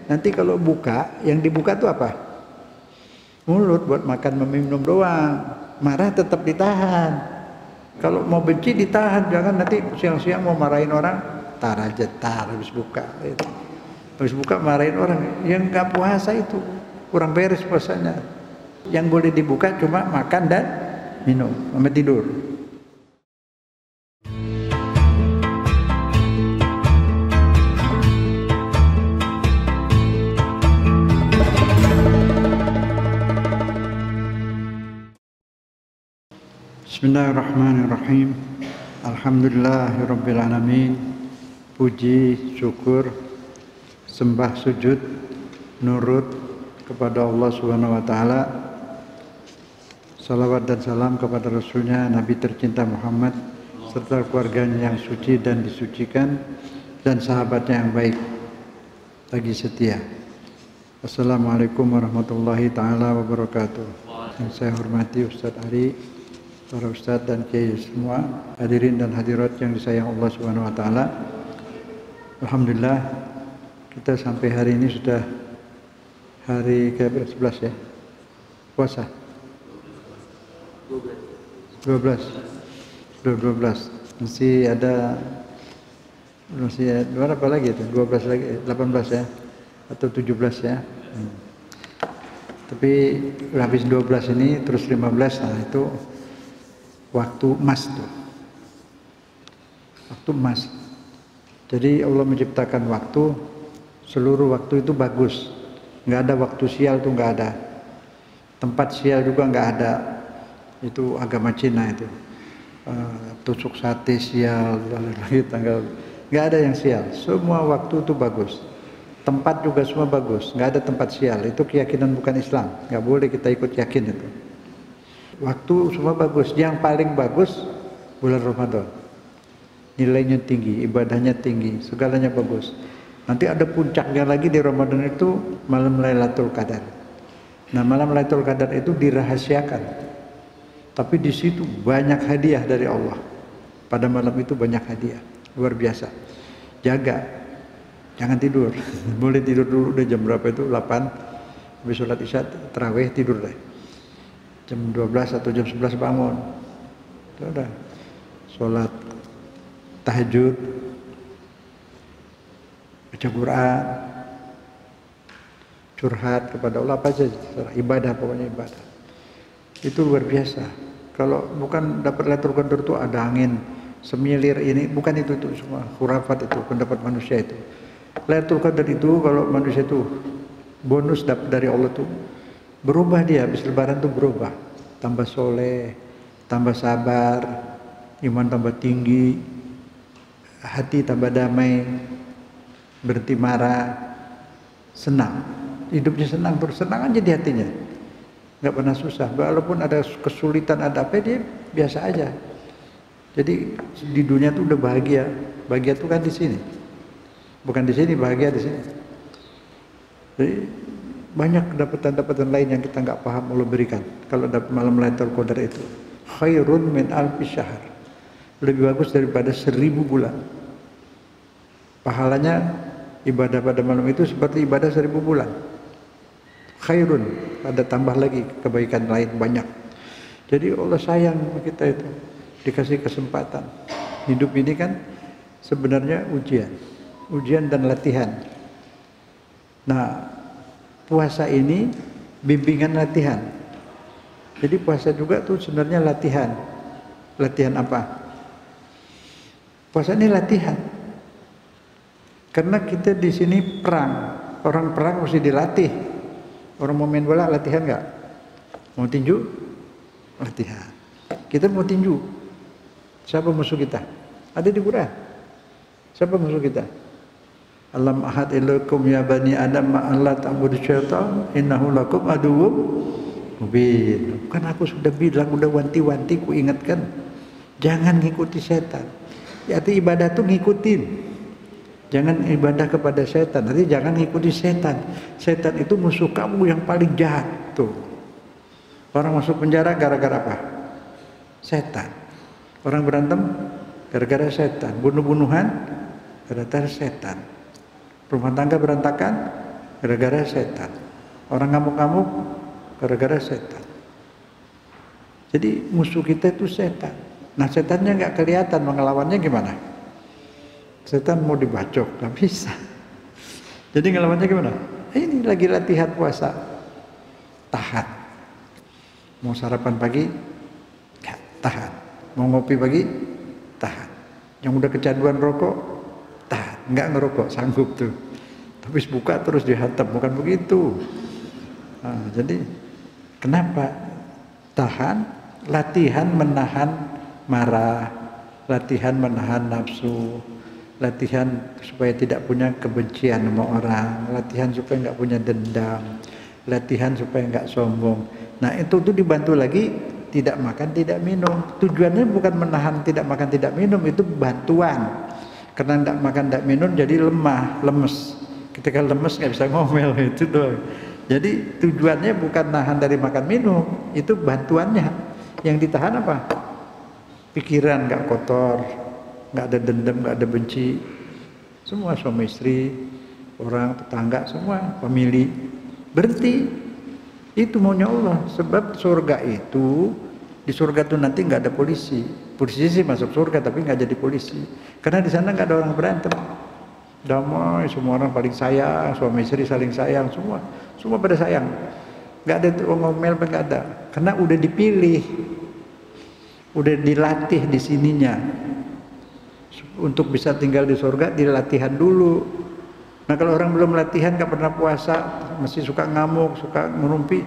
Nanti kalau buka, yang dibuka tuh apa? Mulut buat makan meminum doang. Marah tetap ditahan. Kalau mau benci ditahan, jangan nanti siang-siang mau marahin orang, tar aja habis buka. Habis buka marahin orang, yang nggak puasa itu kurang beres puasanya. Yang boleh dibuka cuma makan dan minum, sama tidur. Bismillahirrahmanirrahim. Alhamdulillahirabbil alamin. Puji, syukur, sembah, sujud, nurut kepada Allah Subhanahu wa taala. Salawat dan salam kepada Rasulnya Nabi tercinta Muhammad serta keluarganya yang suci dan disucikan dan sahabatnya yang baik lagi setia. Assalamualaikum warahmatullahi taala wabarakatuh. Yang saya hormati Ustaz Ari, para ustadz dan kiai semua, hadirin dan hadirat yang disayang Allah Subhanahu wa taala. Alhamdulillah kita sampai hari ini sudah hari ke-11 ya. Puasa. 12. Masih ada berapa lagi itu? 12 lagi, 18 ya atau 17 ya. Tapi habis 12 ini terus 15, nah itu waktu emas tuh. Waktu emas. Jadi Allah menciptakan waktu, seluruh waktu itu bagus. Nggak ada waktu sial tuh, nggak ada. Tempat sial juga nggak ada. Itu agama Cina itu. Tusuk sate sial, lagi tanggal. Nggak ada yang sial. Semua waktu itu bagus. Tempat juga semua bagus. Nggak ada tempat sial. Itu keyakinan bukan Islam. Nggak boleh kita ikut yakin itu. Waktu semua bagus. Yang paling bagus bulan Ramadan. Nilainya tinggi, ibadahnya tinggi, segalanya bagus. Nanti ada puncaknya lagi di Ramadan itu malam Lailatul Qadar. Nah, malam Lailatul Qadar itu dirahasiakan. Tapi di situ banyak hadiah dari Allah. Pada malam itu banyak hadiah, luar biasa. Jaga, jangan tidur. Boleh tidur dulu, udah jam berapa itu? 8. Habis sholat isya, tarawih tidur deh. Jam 12 atau jam 11 bangun. Itu udah sholat tahajud, baca Quran, curhat kepada Allah, apa aja, ibadah, pokoknya ibadah. Itu luar biasa. Kalau bukan dapat Lailatul Qadar itu ada angin semilir ini, bukan itu semua khurafat, itu pendapat manusia itu. Lailatul Qadar itu kalau manusia itu bonus dapat dari Allah tuh berubah, dia habis lebaran tuh berubah, tambah soleh, tambah sabar, iman tambah tinggi, hati tambah damai, berhenti marah, senang, hidupnya senang, terus senang aja di hatinya, nggak pernah susah. Walaupun ada kesulitan, ada apa, dia biasa aja. Jadi di dunia tuh udah bahagia. Bahagia tuh kan di sini, bukan di sini, bahagia di sini. Jadi banyak kedapatan-dapatan lain yang kita nggak paham Allah berikan. Kalau dapat malam Lailatul Qadar itu khairun min alfi syahr, lebih bagus daripada 1000 bulan. Pahalanya ibadah pada malam itu seperti ibadah 1000 bulan. Khairun, ada tambah lagi kebaikan lain banyak. Jadi Allah sayang sama kita itu, dikasih kesempatan. Hidup ini kan sebenarnya ujian dan latihan. Nah, puasa ini bimbingan latihan. Jadi puasa juga tuh sebenarnya latihan. Latihan apa? Puasa ini latihan. Karena kita di sini perang. Orang perang mesti dilatih. Orang mau main bola latihan nggak? Mau tinju? Latihan. Kita mau tinju. Siapa musuh kita? Ada di Quran. Siapa musuh kita? Alam ahad ilaikum ya bani Adam ma'alla ta'budu syaitan innahu lakum aduwwum mubin. Kan aku sudah bilang, udah wanti-wanti ku ingatkan, jangan ngikuti setan. Arti ibadah tuh ngikutin. Jangan ibadah kepada setan. Nanti jangan ngikuti setan. Setan itu musuh kamu yang paling jahat tuh. Orang masuk penjara gara-gara apa? Setan. Orang berantem gara-gara setan. Bunuh-bunuhan gara-gara setan. Rumah tangga berantakan gara-gara setan. Orang ngamuk-ngamuk gara-gara setan. Jadi musuh kita itu setan. Nah setannya nggak kelihatan, mengelawannya gimana? Setan mau dibacok, nggak bisa. Jadi ngelawannya gimana? Ini lagi latihan puasa, tahan. Mau sarapan pagi, ya, tahan. Mau ngopi pagi, tahan. Yang udah kecanduan rokok, tahan. Nggak ngerokok, sanggup tuh. Habis buka terus dihantam, bukan begitu. Nah, jadi kenapa? Tahan, latihan menahan marah, latihan menahan nafsu, latihan supaya tidak punya kebencian sama orang, latihan supaya nggak punya dendam, latihan supaya nggak sombong. Nah itu tuh dibantu lagi tidak makan tidak minum. Tujuannya bukan menahan tidak makan tidak minum, itu bantuan. Karena tidak makan tidak minum jadi lemah, lemes. Ketika lemes nggak bisa ngomel, itu doang. Jadi tujuannya bukan nahan dari makan minum, itu bantuannya. Yang ditahan apa? Pikiran nggak kotor, nggak ada dendam, nggak ada benci. Semua suami istri, orang tetangga, semua pemilih berhenti. Itu maunya Allah. Sebab surga itu, di surga itu nanti nggak ada polisi. Polisi sih masuk surga tapi nggak jadi polisi. Karena di sana nggak ada orang berantem. Damai, semua orang paling sayang, suami istri saling sayang, semua pada sayang. Nggak ada ngomel, nggak ada. Karena udah dipilih, udah dilatih di sininya. Untuk bisa tinggal di surga dilatihan dulu. Nah kalau orang belum latihan, nggak pernah puasa, masih suka ngamuk, suka ngerumpi,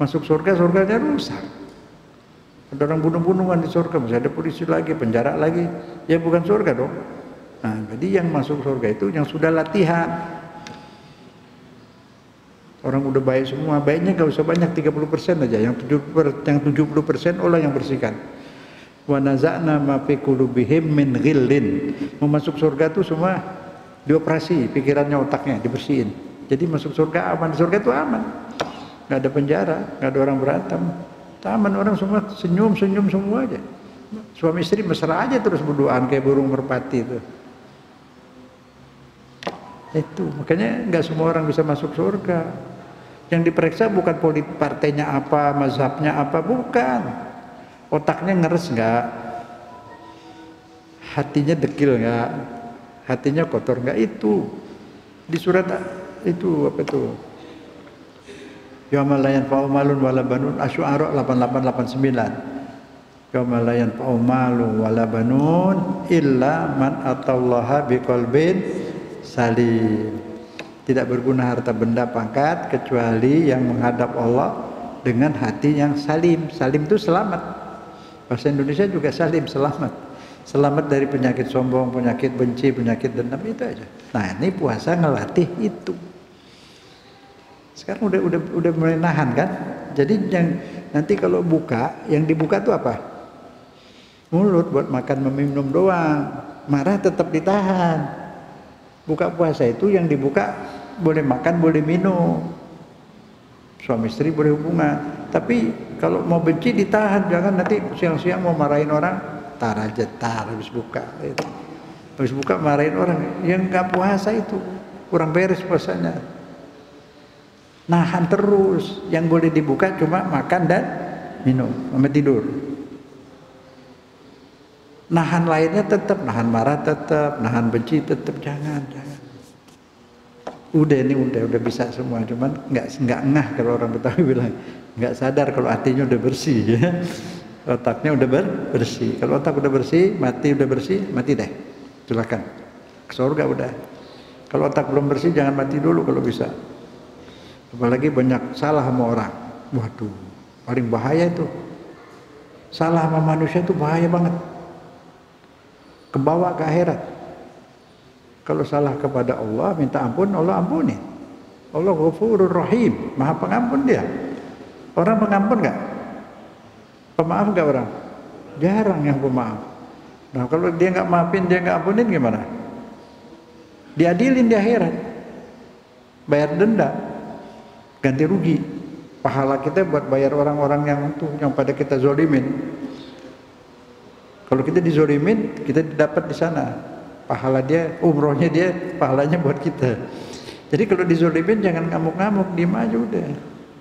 masuk surga, surganya rusak. Ada orang bunuh-bunuhan di surga, masih ada polisi lagi, penjara lagi, ya bukan surga dong. Nah jadi yang masuk surga itu yang sudah latihan. Orang udah baik semua, baiknya nggak usah banyak, 30% aja, yang 70% Allah yang bersihkan. Wa naza'na ma fi qulubihim min ghillin. Mau masuk surga tuh semua dioperasi, pikirannya, otaknya dibersihin. Jadi masuk surga aman, di surga itu aman. Nggak ada penjara, nggak ada orang berantem. Aman, orang semua senyum semua aja. Suami istri mesra aja terus berduaan kayak burung merpati itu. Itu makanya nggak semua orang bisa masuk surga. Yang diperiksa bukan partainya apa, mazhabnya apa, bukan. Otaknya ngeres nggak, hatinya dekil nggak, hatinya kotor nggak, itu di surat itu apa itu? Yauma la yanfa'u malun wala banun, Asy-Syu'ara 8889. Yauma la yanfa'u malun wala banun illa man atallaha biqalbin salim. Tidak berguna harta benda pangkat kecuali yang menghadap Allah dengan hati yang salim. Salim itu selamat. Bahasa Indonesia juga salim, selamat. Selamat dari penyakit sombong, penyakit benci, penyakit dendam, itu aja. Nah, ini puasa ngelatih itu. Sekarang udah mulai nahan kan? Jadi yang nanti kalau buka, yang dibuka itu apa? Mulut buat makan meminum doang. Marah tetap ditahan. Buka puasa itu yang dibuka boleh makan, boleh minum. Suami istri boleh hubungan. Tapi kalau mau benci ditahan, jangan nanti siang-siang mau marahin orang, tar aja, habis buka. Gitu. Habis buka marahin orang, yang nggak puasa itu kurang beres puasanya. Nahan terus, yang boleh dibuka cuma makan dan minum, sama tidur. Nahan lainnya tetap, nahan marah tetap, nahan benci tetap, jangan. Udah bisa semua, cuman nggak ngah kalau orang Betawi bilang, nggak sadar kalau hatinya udah bersih, ya. Otaknya udah bersih. Kalau otak udah bersih, udah bersih, mati deh. Silakan ke surga udah. Kalau otak belum bersih, jangan mati dulu kalau bisa. Apalagi banyak salah sama orang, waduh, paling bahaya itu. Salah sama manusia itu bahaya banget. Kebawa ke akhirat. Kalau salah kepada Allah, minta ampun, Allah ampuni. Allah Ghafurur Rahim, Maha Pengampun Dia. Orang pengampun nggak? Pemaaf nggak orang? Jarang yang pemaaf. Nah kalau dia nggak maafin, dia nggak ampunin gimana? Diadilin di akhirat, bayar denda, ganti rugi. Pahala kita buat bayar orang-orang yang pada kita zolimin. Kalau kita dizolimin, kita dapat di sana. Pahala dia, umrohnya dia, pahalanya buat kita. Jadi kalau dizolimin jangan ngamuk-ngamuk, diem aja udah.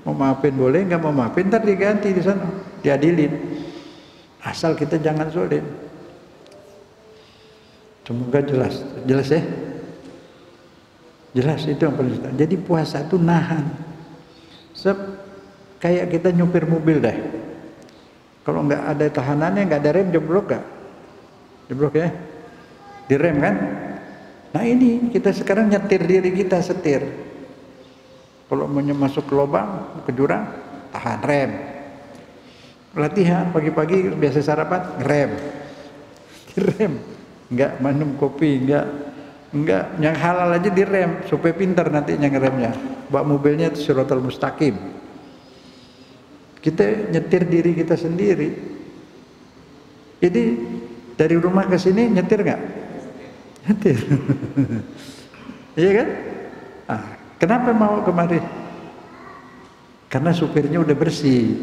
Mau maafin boleh, nggak mau maafin ntar diganti di sana, diadilin. Asal kita jangan zolim. Semoga jelas, jelas ya. Jelas itu yang paling. Jadi puasa itu nahan. Kayak kita nyupir mobil deh. Kalau nggak ada tahanannya, nggak ada rem, jeblok gak? Jeblok ya? Direm kan? Nah ini kita sekarang nyetir diri kita, setir. Kalau mau masuk ke lubang, ke jurang, tahan rem. Latihan pagi-pagi biasa sarapan, rem. Direm. Nggak minum kopi, nggak yang halal aja direm supaya pintar nantinya ngeremnya. Bawa mobilnya siratal mustaqim. Kita nyetir diri kita sendiri. Jadi dari rumah ke sini nyetir nggak? Nyetir. Iya kan? Ah, kenapa mau kemari? Karena supirnya udah bersih,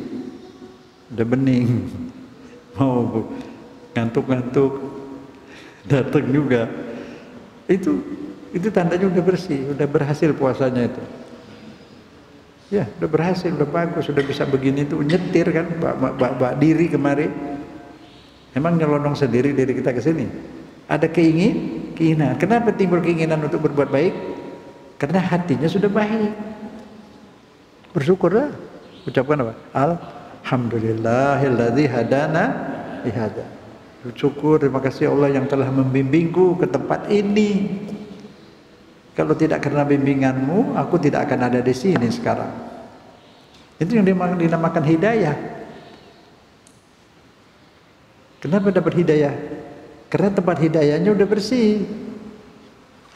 udah bening. Mau ngantuk-ngantuk, datang juga. Itu tandanya udah bersih, udah berhasil puasanya itu. Ya, udah berhasil, udah bagus, udah bisa begini tuh, nyetir kan, bawa diri kemari. Emang nyelonong sendiri diri kita ke sini. Ada keinginan. Kenapa timbul keinginan untuk berbuat baik? Karena hatinya sudah baik. Bersyukurlah. Ucapkan apa? Alhamdulillahilladzi hadana lihada. Bersyukur, terima kasih Allah yang telah membimbingku ke tempat ini. Kalau tidak karena bimbinganmu, aku tidak akan ada di sini sekarang. Itu yang dinamakan hidayah. Kenapa dapat hidayah? Karena tempat hidayahnya udah bersih,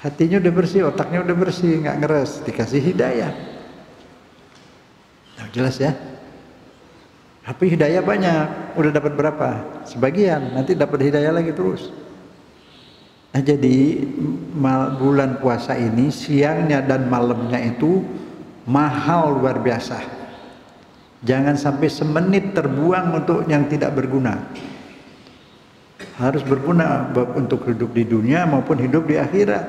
hatinya udah bersih, otaknya udah bersih, nggak ngeres, dikasih hidayah. Nah, jelas ya. Tapi hidayah banyak, udah dapat berapa? Sebagian, nanti dapat hidayah lagi terus. Nah jadi bulan puasa ini siangnya dan malamnya itu mahal luar biasa. Jangan sampai semenit terbuang untuk yang tidak berguna. Harus berguna untuk hidup di dunia maupun hidup di akhirat.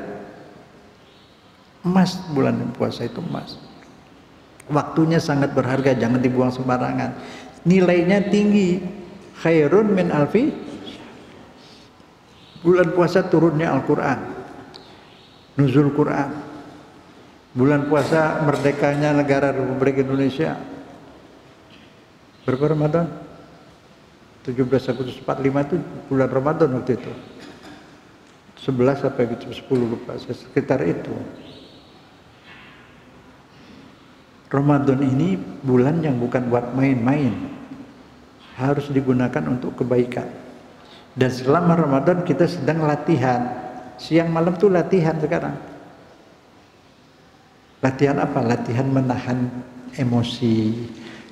Emas bulan puasa itu emas. Waktunya sangat berharga, jangan dibuang sembarangan. Nilainya tinggi. Khairun min alfi. Bulan puasa turunnya Al-Quran, nuzul Quran. Bulan puasa merdekanya negara Republik Indonesia. Berapa Ramadan? 17 Agustus 45 itu bulan Ramadan waktu itu. 11 sampai 10 lupa, sekitar itu. Ramadan ini bulan yang bukan buat main-main. Harus digunakan untuk kebaikan. Dan selama Ramadan kita sedang latihan. Siang malam tuh latihan sekarang. Latihan apa? Latihan menahan emosi,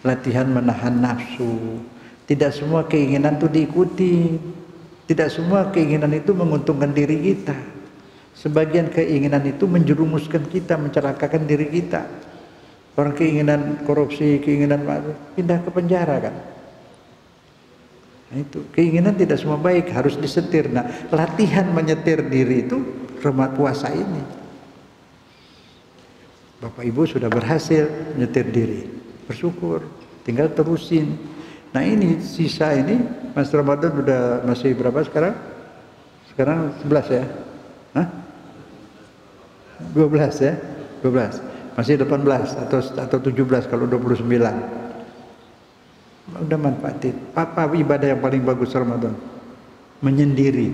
latihan menahan nafsu. Tidak semua keinginan itu diikuti. Tidak semua keinginan itu menguntungkan diri kita. Sebagian keinginan itu menjerumuskan kita, mencelakakan diri kita. Orang keinginan korupsi, keinginan pindah ke penjara kan. Nah, itu keinginan tidak semua baik, harus disetir. Nah, latihan menyetir diri itu Ramadan puasa ini. Bapak Ibu sudah berhasil menyetir diri, bersyukur, tinggal terusin. Nah ini sisa ini, Mas Ramadan udah masih berapa sekarang? Sekarang 11 ya? Hah? 12 ya? 12. Masih 18 atau 17 kalau 29. Udah manfaatin. Apa ibadah yang paling bagus Ramadan? Menyendiri.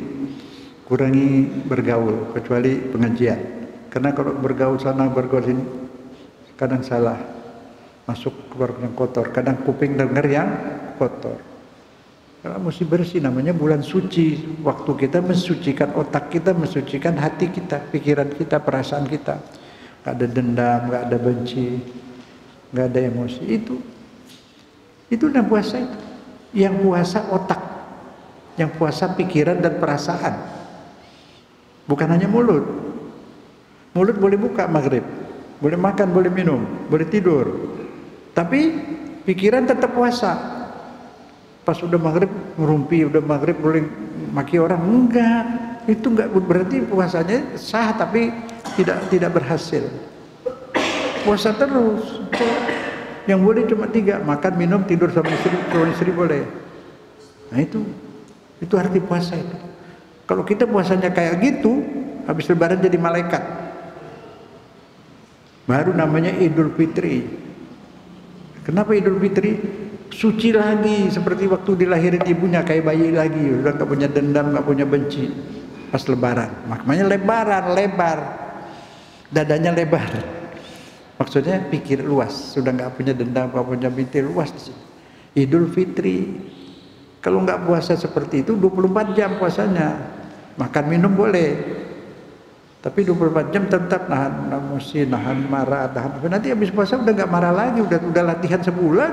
Kurangi bergaul, kecuali pengajian. Karena kalau bergaul sana, bergaul sini, kadang salah. Masuk keluar yang kotor, kadang kuping dengar yang kotor. Kalau mesti bersih, namanya bulan suci. Waktu kita mensucikan otak kita, mensucikan hati kita, pikiran kita, perasaan kita. Gak ada dendam, gak ada benci, gak ada emosi. Itu udah puasa itu. Yang puasa otak, yang puasa pikiran dan perasaan. Bukan hanya mulut. Mulut boleh buka maghrib, boleh makan, boleh minum, boleh tidur. Tapi pikiran tetap puasa. Pas udah maghrib ngerumpi, udah maghrib boleh maki orang. Enggak, itu enggak berarti puasanya sah tapi tidak berhasil. puasa terus. Yang boleh cuma 3, makan, minum, tidur sama istri boleh. Nah itu arti puasa itu. Kalau kita puasanya kayak gitu, habis lebaran jadi malaikat. Baru namanya Idul Fitri. Kenapa Idul Fitri? Suci lagi, seperti waktu dilahirin ibunya, kayak bayi lagi, udah gak punya dendam, gak punya benci. Pas lebaran, makanya lebar, dadanya lebar. Maksudnya pikir luas, sudah nggak punya dendam, nggak punya binti, luas di sini. Idul Fitri, kalau nggak puasa seperti itu 24 jam puasanya, makan minum boleh, tapi 24 jam tetap nahan emosi, nahan marah, nanti habis puasa udah nggak marah lagi, udah latihan sebulan,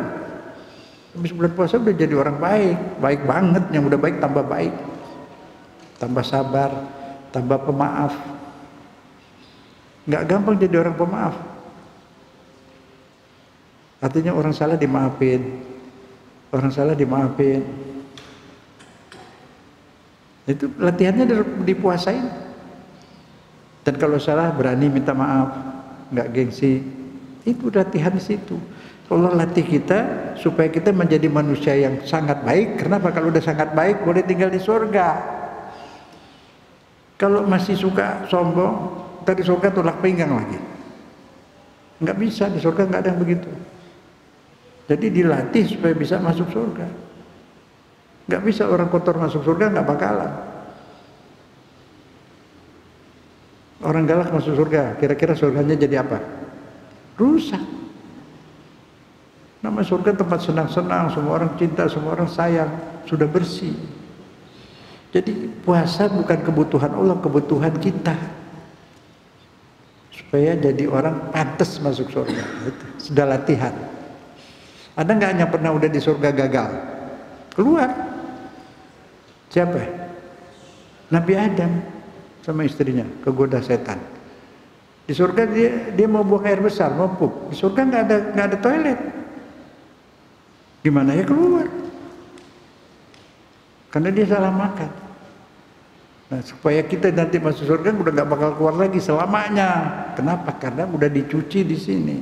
habis bulan puasa udah jadi orang baik banget, yang udah baik, tambah sabar, tambah pemaaf, nggak gampang jadi orang pemaaf. Artinya orang salah dimaafin. Itu latihannya dipuasain. Dan kalau salah berani minta maaf, nggak gengsi. Itu latihan di situ. Allah latih kita supaya kita menjadi manusia yang sangat baik. Kenapa? Kalau udah sangat baik boleh tinggal di surga. Kalau masih suka sombong, dari surga tulak pinggang lagi. Nggak bisa, di surga nggak ada yang begitu. Jadi dilatih supaya bisa masuk surga. Nggak bisa orang kotor masuk surga, nggak bakalan. Orang galak masuk surga, kira-kira surganya jadi apa? Rusak. Nama surga tempat senang-senang, semua orang cinta, semua orang sayang, sudah bersih. Jadi puasa bukan kebutuhan Allah, kebutuhan kita. Supaya jadi orang pantas masuk surga. Sudah latihan. Ada nggak yang pernah udah di surga gagal? Keluar. Siapa? Nabi Adam sama istrinya kegoda setan. Di surga dia mau buang air besar, mau pup. Di surga nggak ada toilet. Gimana ya keluar? Karena dia salah makan. Nah, supaya kita nanti masuk surga udah nggak bakal keluar lagi selamanya. Kenapa? Karena udah dicuci di sini.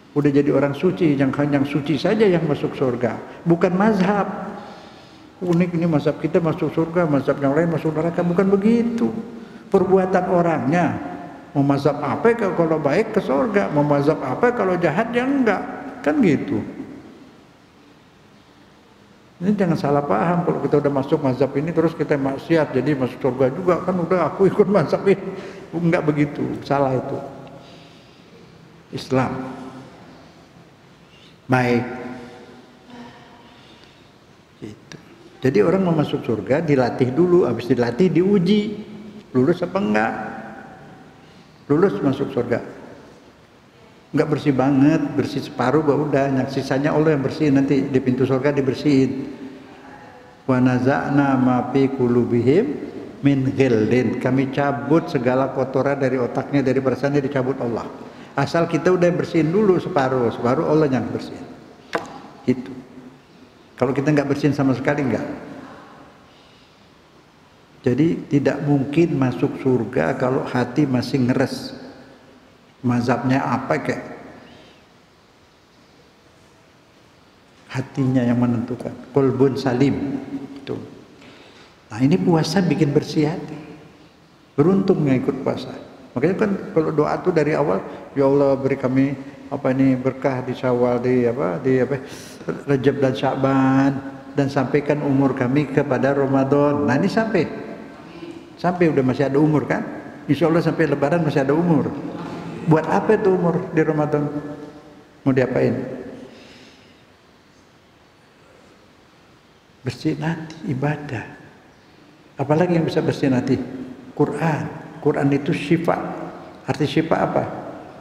Udah jadi orang suci, yang suci saja yang masuk surga, bukan mazhab. Unik ini mazhab kita masuk surga, mazhab yang lain masuk neraka, bukan begitu. Perbuatan orangnya, mau mazhab apa kalau baik ke surga, mau mazhab apa kalau jahat ya enggak, kan gitu. Ini jangan salah paham, kalau kita udah masuk mazhab ini terus kita maksiat jadi masuk surga juga, kan udah aku ikut mazhab ini. Enggak begitu, salah itu. Islam baik. Gitu. Jadi orang mau masuk surga dilatih dulu, habis dilatih diuji, lulus apa enggak. Lulus masuk surga. Enggak bersih banget, bersih separuh udah, yang sisanya Allah yang bersihin, nanti di pintu surga dibersihin. Wa naza'na ma fi qulubihim min ghillin. Kami cabut segala kotoran dari otaknya, dari perasaannya dicabut Allah. Asal kita udah bersihin dulu separuh Allah yang bersihin. Itu. Kalau kita nggak bersihin sama sekali nggak. Jadi tidak mungkin masuk surga kalau hati masih ngeres. Mazhabnya apa kayak? Hatinya yang menentukan. Qalbun salim. Itu. Nah ini puasa bikin bersih hati. Beruntung yang ikut puasa. Makanya kan kalau doa tuh dari awal, ya Allah beri kami berkah di Syawal, di Rajab dan Sya'ban, dan sampaikan umur kami kepada Ramadan. Nah ini sampai udah masih ada umur kan? Insya Allah sampai Lebaran masih ada umur. Buat apa itu umur di Ramadan? Mau diapain? Bersihin hati, ibadah. Apalagi yang bisa bersihin hati? Quran itu syifa. Arti syifa apa?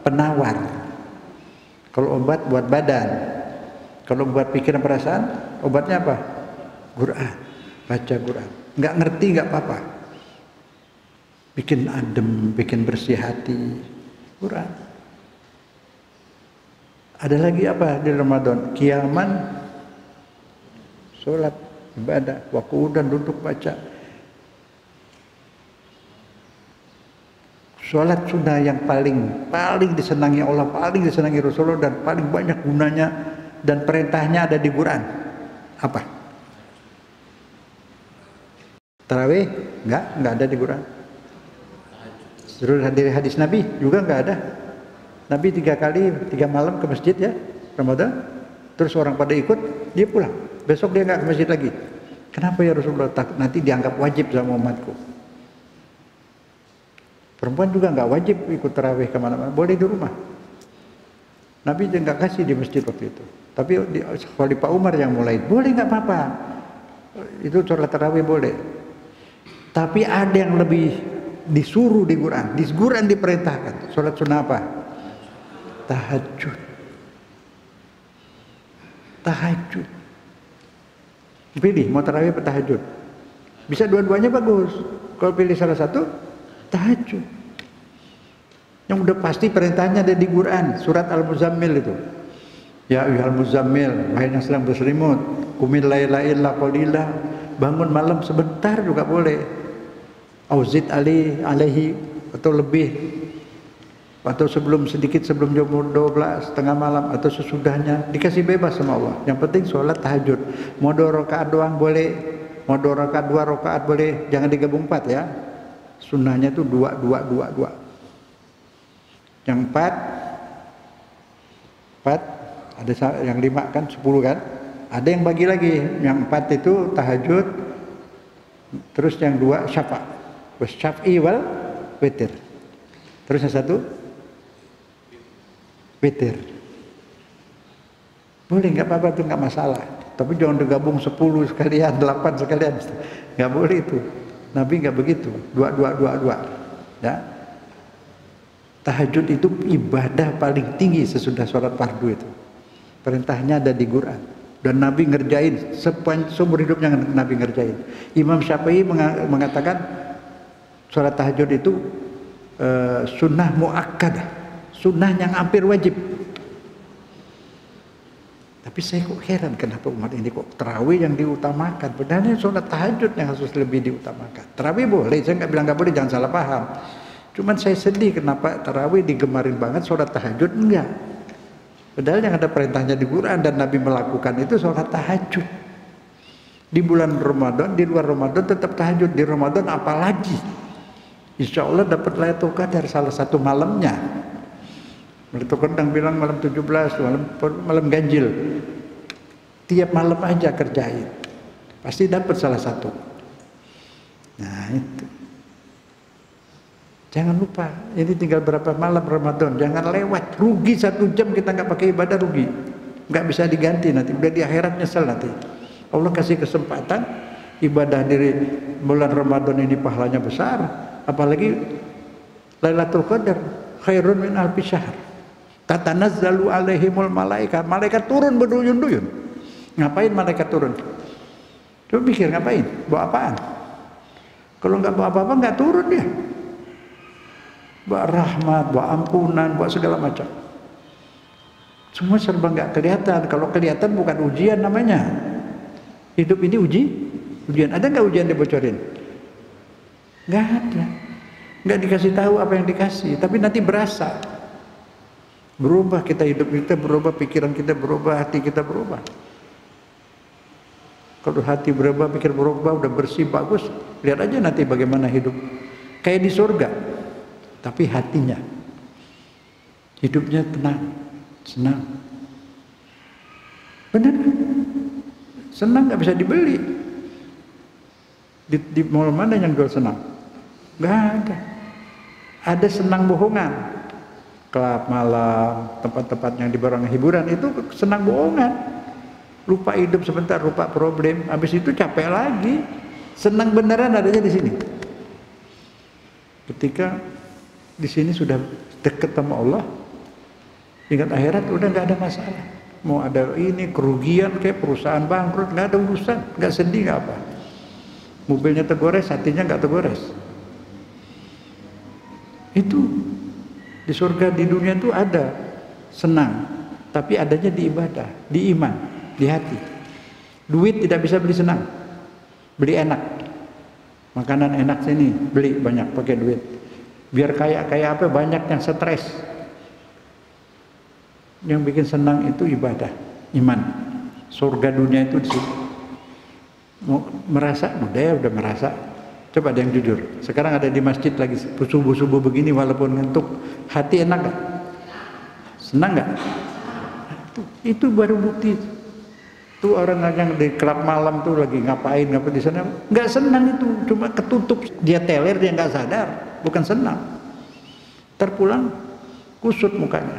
Penawar. Kalau obat buat badan, kalau buat pikiran perasaan, obatnya apa? Quran. Baca Quran. Nggak ngerti nggak apa-apa. Bikin adem, bikin bersih hati. Quran. Ada lagi apa di Ramadan? Qiyaman, sholat, ibadah, qu'udan, duduk baca. Sholat sunnah yang paling disenangi Allah, paling disenangi Rasulullah, dan paling banyak gunanya dan perintahnya ada di Quran. Apa? Tarawih? Enggak ada di Quran. Seluruh hadis Nabi juga enggak ada. Nabi 3 kali 3 malam ke masjid ya, Ramadan. Terus orang pada ikut, dia pulang. Besok dia enggak ke masjid lagi. Kenapa ya Rasulullah? Nanti dianggap wajib sama umatku. Perempuan juga nggak wajib ikut tarawih kemana-mana, boleh di rumah. Nabi juga nggak kasih di masjid waktu itu. Tapi Khalifah Umar yang mulai, boleh nggak apa-apa. Itu sholat tarawih boleh. Tapi ada yang lebih disuruh di Quran. Di Quran diperintahkan. Sholat sunnah apa? Tahajud. Tahajud. Pilih mau tarawih atau tahajud. Bisa dua-duanya bagus. Kalau pilih salah satu, tahajud. Yang udah pasti perintahnya ada di Quran, surat Al-Muzammil itu. Ya ayyuhal muzammil, wahai yang sedang berselimut, qumil laila illa qalila, bangun malam sebentar juga boleh. Auzid alaihi atau lebih, atau sedikit sebelum jam 12 tengah malam atau sesudahnya, dikasih bebas sama Allah. Yang penting sholat tahajud. Mau 2 rakaat doang boleh, mau 2 rakaat 2 rakaat boleh, jangan digabung 4 ya. Sunnahnya itu 2. Yang 4 ada yang 5 kan 10 kan. Ada yang bagi lagi. Yang 4 itu tahajud. Terus yang 2 syafa. Wasyafi wal witir. Terus yang 1 witir. Boleh, nggak apa-apa, itu nggak masalah. Tapi jangan digabung 10 sekalian, 8 sekalian. Nggak boleh itu. Nabi nggak begitu. 2. Ya. Tahajud itu ibadah paling tinggi sesudah sholat fardu itu. Perintahnya ada di Quran. Dan Nabi ngerjain seumur hidupnya, Nabi ngerjain. Imam Syafi'i mengatakan sholat tahajud itu sunnah muakkadah, sunnah yang hampir wajib. Tapi saya kok heran kenapa umat ini kok tarawih yang diutamakan. Padahal sholat tahajud yang harus lebih diutamakan. Tarawih boleh, saya nggak bilang nggak boleh, jangan salah paham. Cuman saya sedih kenapa tarawih digemarin banget, sholat tahajud enggak. Padahal yang ada perintahnya di Quran dan Nabi melakukan itu sholat tahajud. Di bulan Ramadan, di luar Ramadan tetap tahajud. Di Ramadan apalagi. Insya Allah dapat Lailatul Qadar salah satu malamnya. Lailatul Qadar bilang malam 17, malam ganjil. Tiap malam aja kerjain. Pasti dapat salah satu. Nah itu. Jangan lupa, ini tinggal berapa malam Ramadan, jangan lewat, rugi 1 jam kita nggak pakai ibadah, rugi, nggak bisa diganti nanti, udah di akhirat nyesel nanti. Allah kasih kesempatan ibadah di bulan Ramadan ini pahalanya besar, apalagi Lailatul Qadar khairun min alfi syahr. Tatanazzalu alaihimul malaikat, malaikat turun berduyun-duyun. Ngapain malaikat turun? Coba pikir ngapain? Bawa apaan? Kalau nggak bawa apa-apa nggak turun dia. Bawa rahmat, bawa ampunan, bawa segala macam. Semua serba nggak kelihatan. Kalau kelihatan bukan ujian namanya. Hidup ini ujian. Ada nggak ujian dibocorin? Nggak ada. Nggak dikasih tahu apa yang dikasih. Tapi nanti berasa. Berubah kita, hidup kita berubah, pikiran kita berubah, hati kita berubah. Kalau hati berubah, pikir berubah, udah bersih, bagus. Lihat aja nanti bagaimana hidup. Kayak di surga. Tapi hatinya, hidupnya tenang, senang. Benar? Senang nggak bisa dibeli. Di mall mana yang jual senang? Nggak ada. Ada senang bohongan. Klub malam, tempat-tempat yang dibarang hiburan itu senang bohongan. Lupa hidup sebentar, lupa problem. Habis itu capek lagi. Senang beneran adanya di sini. Ketika di sini sudah dekat sama Allah, ingat akhirat udah nggak ada masalah. Mau ada ini kerugian kayak perusahaan bangkrut, nggak ada urusan, nggak sedih nggak apa. Mobilnya tergores, hatinya nggak tergores. Itu di surga, di dunia itu ada senang, tapi adanya di ibadah, di iman, di hati. Duit tidak bisa beli senang, beli enak. Makanan enak sini beli banyak pakai duit. Biar kayak apa, banyak yang stres. Yang bikin senang itu ibadah, iman. Surga dunia itu di situ. Merasa, udah merasa. Coba ada yang jujur. Sekarang ada di masjid lagi subuh-subuh begini walaupun ngantuk, hati enak gak? Senang gak? Itu baru bukti. Tuh orang yang di klub malam tuh lagi ngapain di sana, nggak senang itu, cuma ketutup, dia teler, dia nggak sadar, bukan senang. Terpulang kusut mukanya.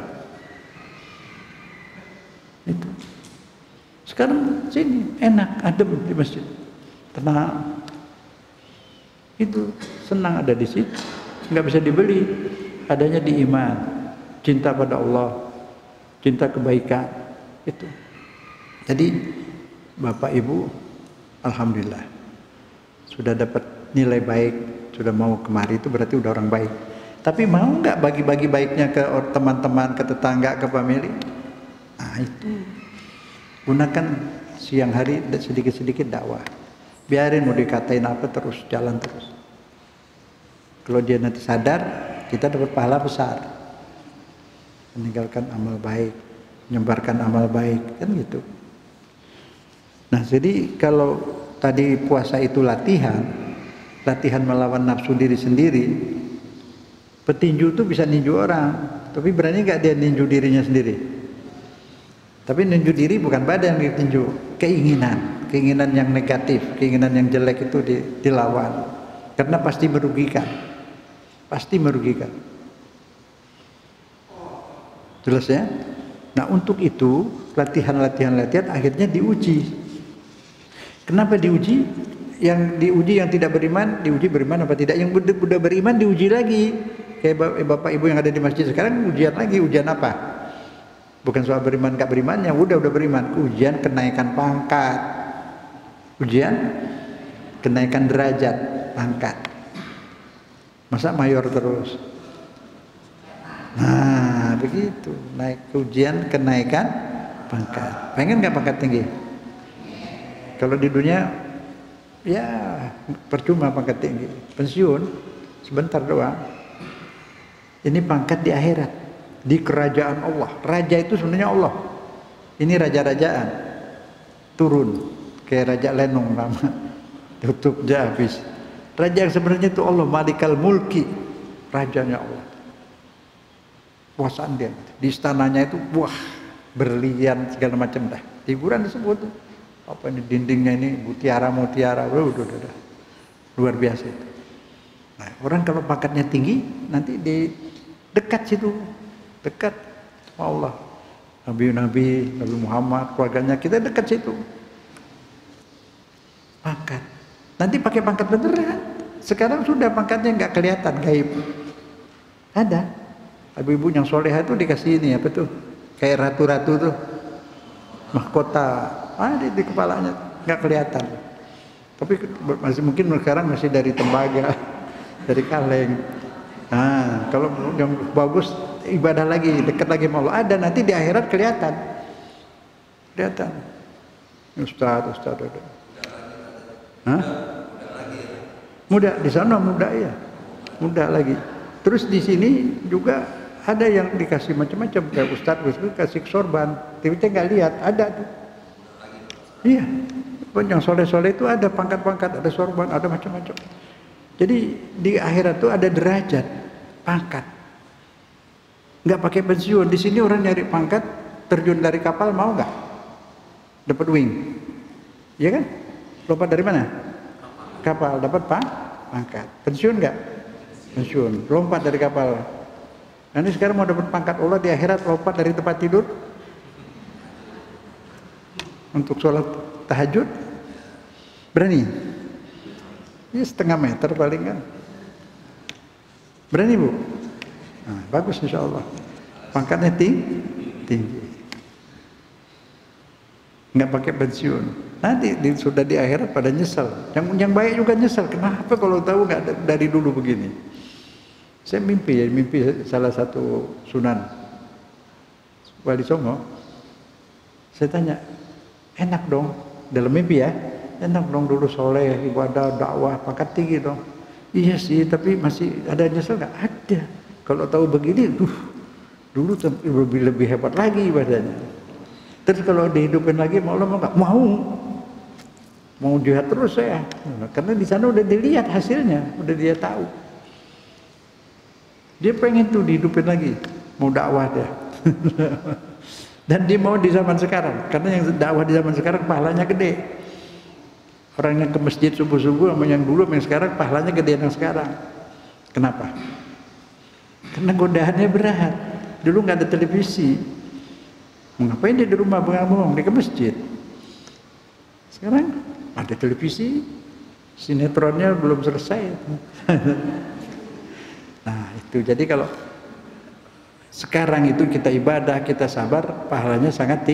Itu. Sekarang sini enak, adem di masjid, tenang. Itu senang ada di situ, nggak bisa dibeli, adanya di iman, cinta pada Allah, cinta kebaikan itu. Jadi Bapak Ibu, alhamdulillah sudah dapat nilai baik, sudah mau kemari, itu berarti udah orang baik. Tapi mau nggak bagi-bagi baiknya ke teman-teman, ke tetangga, ke family? Nah itu, gunakan siang hari sedikit-sedikit dakwah. Biarin mau dikatain apa terus, jalan terus. Kalau dia nanti sadar, kita dapat pahala besar. Meninggalkan amal baik, menyebarkan amal baik, kan gitu. Nah jadi kalau tadi puasa itu latihan melawan nafsu diri sendiri. Petinju itu bisa ninju orang, tapi berani nggak dia ninju dirinya sendiri? Tapi ninju diri bukan badan yang ditinju, keinginan yang negatif, keinginan yang jelek itu dilawan, karena pasti merugikan, jelas ya. Nah untuk itu latihan akhirnya diuji. Kenapa diuji? Yang diuji yang tidak beriman, diuji beriman apa tidak. Yang sudah beriman diuji lagi. Kayak Bapak Ibu yang ada di masjid sekarang ujian lagi. Ujian apa? Bukan soal beriman gak berimannya, udah beriman. Ujian kenaikan pangkat, ujian kenaikan derajat, pangkat. Masa mayor terus? Nah begitu, naik ujian kenaikan pangkat. Pengen gak pangkat tinggi? Kalau di dunia ya percuma pangkat tinggi, pensiun sebentar doang. Ini pangkat di akhirat, di kerajaan Allah. Raja itu sebenarnya Allah. Ini raja-rajaan turun kayak Raja Lenong nama, tutup aja habis. Raja yang sebenarnya itu Allah, Malikal Mulki, rajanya Allah. Puasaan dia di istananya itu wah berlian segala macam dah. Hiburan disebut tuh. Apa ini dindingnya ini mutiara, udah luar biasa itu. Nah, orang kalau pangkatnya tinggi nanti di dekat situ, dekat sama Allah, Nabi Muhammad, keluarganya kita dekat situ. Pangkat, nanti pakai pangkat beneran. Sekarang sudah pangkatnya nggak kelihatan, gaib. Ada ibu-ibu yang soleha itu dikasih ini apa tuh, kayak ratu-ratu tuh, mahkota. Ada di kepalanya, nggak kelihatan. Tapi masih mungkin sekarang masih dari tembaga, dari kaleng. Nah, kalau yang bagus ibadah lagi, dekat lagi sama Allah. Ada nanti di akhirat kelihatan. Ustaz. Hah? Muda di sana muda ya, muda lagi. Terus di sini juga ada yang dikasih macam-macam kayak Ustaz kasih sorban, tapi kita nggak lihat, ada tuh. Iya, yang soleh-soleh itu ada pangkat-pangkat, ada sorban, ada macam-macam. Jadi di akhirat itu ada derajat, pangkat. Nggak pakai pensiun. Di sini orang nyari pangkat, terjun dari kapal mau nggak? Dapat wing, iya kan? Lompat dari mana? Kapal, dapat pangkat. Pensiun nggak? Pensiun. Lompat dari kapal. Nanti sekarang mau dapat pangkat Allah di akhirat, lompat dari tempat tidur untuk sholat tahajud, berani? Ini setengah meter paling kan, berani Bu? Nah, bagus insya Allah, pangkatnya tinggi, nggak pakai pensiun. Nanti sudah di akhirat pada nyesel. Yang baik juga nyesel. Kenapa kalau tahu nggak dari dulu begini? Saya mimpi salah satu Sunan Wali Songo. Saya tanya, enak dong dalam mimpi ya, enak dong dulu soleh, ibadah, dakwah, pangkat tinggi dong. Iya sih, tapi masih ada nyesel nggak? Ada. ada. Kalau tahu begini, dulu lebih hebat lagi ibadahnya. Terus kalau dihidupin lagi mau nggak mau jihad terus saya, karena di sana udah dilihat hasilnya, udah dia tahu. Dia pengen tuh dihidupin lagi, mau dakwah dia. Dan dia mau di zaman sekarang, karena yang dakwah di zaman sekarang pahalanya gede. Orang yang ke masjid subuh-subuh sama yang dulu, yang sekarang pahalanya gedean yang sekarang. Kenapa? Karena godaannya berat. Dulu nggak ada televisi. Ngapain dia di rumah bengong-bengong? Dia ke masjid. Sekarang ada televisi, sinetronnya belum selesai. Nah itu, jadi kalau sekarang itu kita ibadah, kita sabar, pahalanya sangat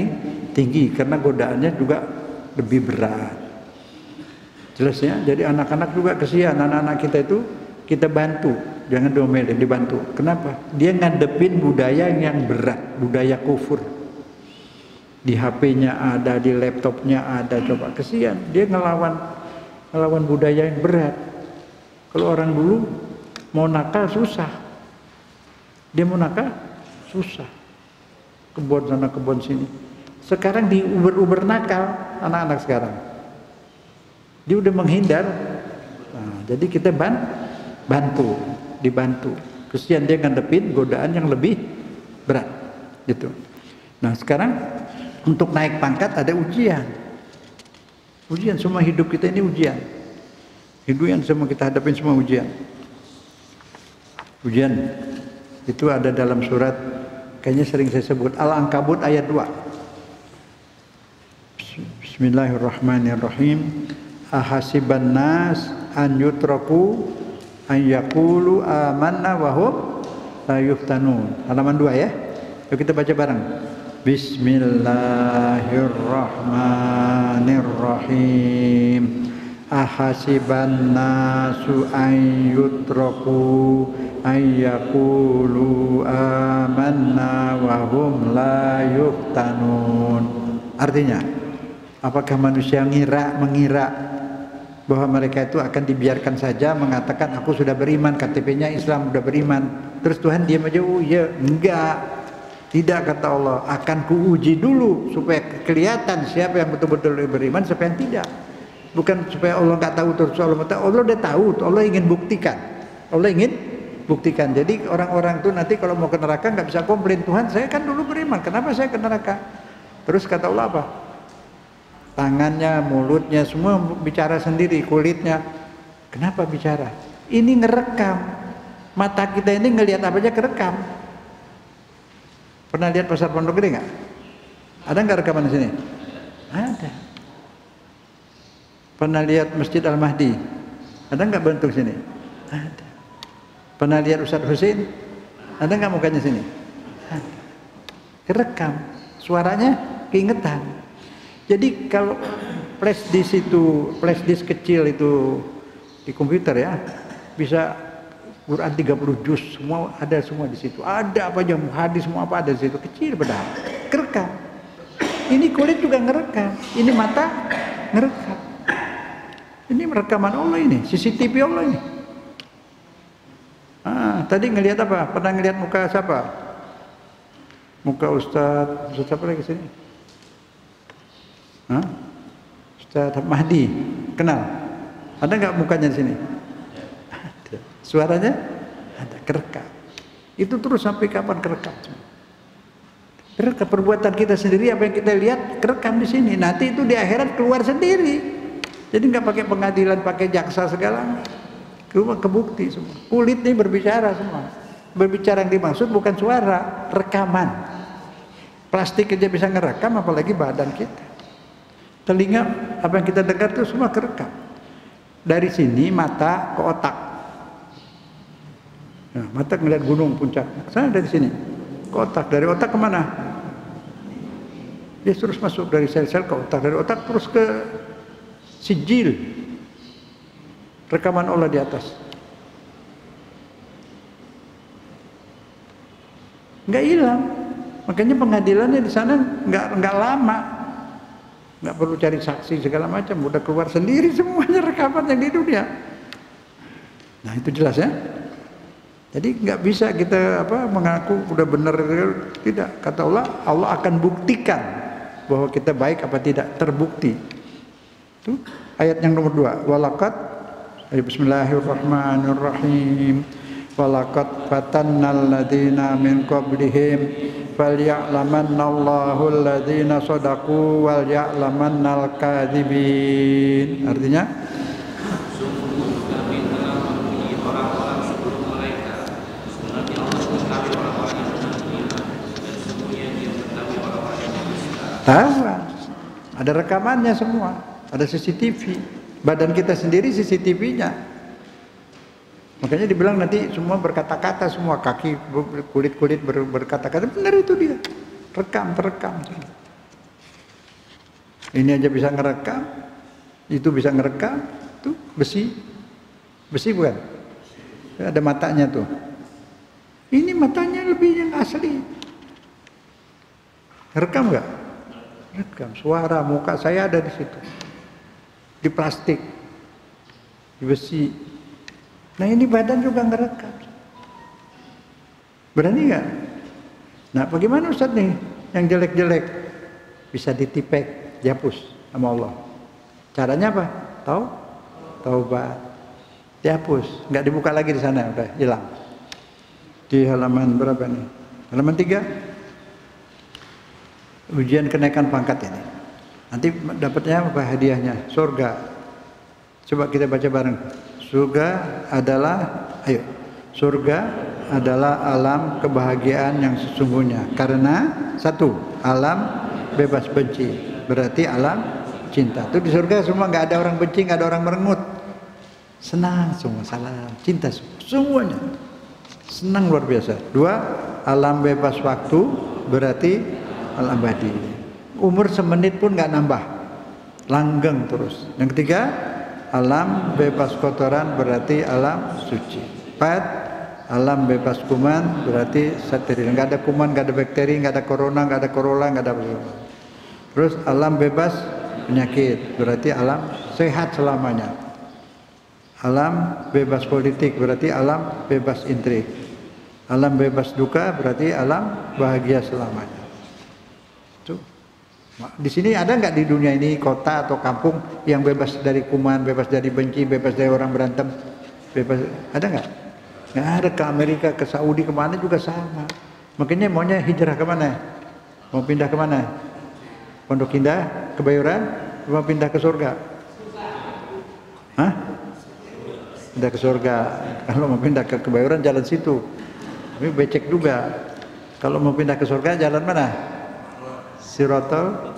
tinggi karena godaannya juga lebih berat. Jelas ya? Jadi anak-anak juga kesian, anak-anak kita itu kita bantu, jangan diomelin, dibantu. Kenapa? Dia ngadepin budaya yang berat, budaya kufur. Di HP-nya ada, di laptopnya ada, coba kesian. Dia ngelawan budaya yang berat. Kalau orang dulu mau nakal susah. Dia mau nakal susah. Kebon sana kebon sini. Sekarang di uber nakal anak-anak sekarang. Dia udah menghindar. Nah, jadi kita dibantu. Kesian dia ngadepin godaan yang lebih berat. Gitu. Nah, sekarang untuk naik pangkat ada ujian. Ujian, semua hidup kita ini ujian. Hidup yang semua kita hadapin semua ujian. Ujian itu ada dalam surat, kayaknya sering saya sebut, Al-Ankabut ayat 2. Bismillahirrahmanirrahim. Ahasiban nas an yutraku an yaqulu amanna wa hum la yuftanun. Halaman 2 ya. Yuk kita baca bareng. Bismillahirrahmanirrahim. Ahasiban nasu an yutraku an yaqulu amanna wa hum la yuftanun. Artinya, apakah manusia mengira bahwa mereka itu akan dibiarkan saja mengatakan aku sudah beriman, KTP-nya Islam, sudah beriman, terus Tuhan diam aja? Oh ya, enggak. Tidak, kata Allah, akan kuuji dulu supaya kelihatan siapa yang betul-betul beriman, siapa yang tidak. Bukan supaya Allah nggak tahu terus Allah udah tahu, Allah ingin buktikan. Allah ingin buktikan. Jadi orang-orang itu nanti kalau mau ke neraka nggak bisa komplain, Tuhan saya kan dulu beriman, kenapa saya ke neraka? Terus kata Allah apa? Tangannya, mulutnya, semua bicara sendiri, kulitnya. Kenapa bicara? Ini ngerekam. Mata kita ini ngelihat apa aja kerekam. Pernah lihat pasar Pondok Gede nggak? Ada nggak rekaman di sini? Ada. Pernah lihat Masjid Al-Mahdi? Ada nggak bentuk sini? Ada. Pernah lihat Ustadz Husin? Ada nggak mukanya sini? Ada. Kerekam. Suaranya keingetan. Jadi kalau flash disk kecil itu di komputer ya, bisa Quran 30 juz, semua ada semua di situ. Ada apa aja, hadis semua apa ada di situ, kecil padahal. Kerekam. Ini kulit juga ngerekam, ini mata ngerekam. Ini rekaman Allah ini, CCTV Allah ini. Tadi ngelihat apa? Pernah ngelihat muka siapa? Muka Ustadz siapa lagi sini? Ustadz Mahdi, kenal? Ada nggak mukanya di sini? Ada. Suaranya? Ada, kerekam. Itu terus sampai kapan kerekam? Kerekam perbuatan kita sendiri, apa yang kita lihat kerekam di sini. Nanti itu di akhirat keluar sendiri. Jadi nggak pakai pengadilan, pakai jaksa segala. Keluar kebukti semua. Kulit ini berbicara semua. Berbicara yang dimaksud bukan suara, rekaman. Plastik aja bisa ngerekam, apalagi badan kita. Telinga, apa yang kita dengar itu semua kerekam. Dari sini mata ke otak. Nah, mata ngeliat gunung puncak. Sana dari sini ke otak. Dari otak kemana? Dia terus masuk dari sel-sel ke otak. Dari otak terus ke sijil. Rekaman Allah di atas. Nggak hilang. Makanya pengadilannya di sana nggak lama. Nggak perlu cari saksi segala macam, udah keluar sendiri semuanya rekaman yang di dunia. Nah itu jelas ya. Jadi nggak bisa kita mengaku udah benar, tidak. Kata Allah, Allah akan buktikan bahwa kita baik apa tidak, terbukti. Itu ayat yang nomor 2. Walaqad, bismillahirrahmanirrahim. Walaqad fatannal ladzina min qablihim falya'lamannallahu alladzina shadaqu wal ya'lamannal kadzibin. Artinya tahu, ada rekamannya semua, ada CCTV. Badan kita sendiri CCTV-nya. Makanya dibilang nanti semua berkata-kata, semua kaki, kulit-kulit berkata-kata. Benar itu dia, terekam. Ini aja bisa ngerekam, itu bisa ngerekam, tuh besi bukan? Ada matanya tuh. Ini matanya lebih yang asli. Rekam nggak? Rekam suara, muka saya ada di situ, di plastik, di besi. Nah ini badan juga ngerekam. Berani nggak? Nah bagaimana Ustaz nih yang jelek-jelek bisa ditipek, dihapus sama Allah? Caranya apa? Tahu? Taubat, dihapus, nggak dibuka lagi di sana, udah hilang. Di halaman berapa nih? Halaman 3. Ujian kenaikan pangkat ini. Nanti dapatnya apa hadiahnya? Surga. Coba kita baca bareng. Surga adalah alam kebahagiaan yang sesungguhnya. Karena satu, alam bebas benci. Berarti alam cinta. Itu di surga semua nggak ada orang benci, nggak ada orang merengut. Senang semua, salam, cinta semuanya. Senang luar biasa. 2, alam bebas waktu berarti al-abadi. Umur semenit pun nggak nambah, langgeng terus. Yang 3, alam bebas kotoran berarti alam suci. 4, alam bebas kuman berarti steril. Nggak ada kuman, nggak ada bakteri, nggak ada corona, nggak ada corolla, nggak ada apa-apa. Terus alam bebas penyakit berarti alam sehat selamanya. Alam bebas politik berarti alam bebas intrik. Alam bebas duka berarti alam bahagia selamanya. Di sini ada nggak di dunia ini kota atau kampung yang bebas dari kuman, bebas dari benci, bebas dari orang berantem, bebas? Ada nggak? Nggak ada. Ke Amerika, ke Saudi, kemana juga sama. Makanya maunya hijrah kemana? Mau pindah kemana? Pondok Indah, Kebayoran, mau pindah ke surga? Hah? Pindah ke surga. Kalau mau pindah ke Kebayoran jalan situ, tapi becek juga. Kalau mau pindah ke surga jalan mana? Sirotol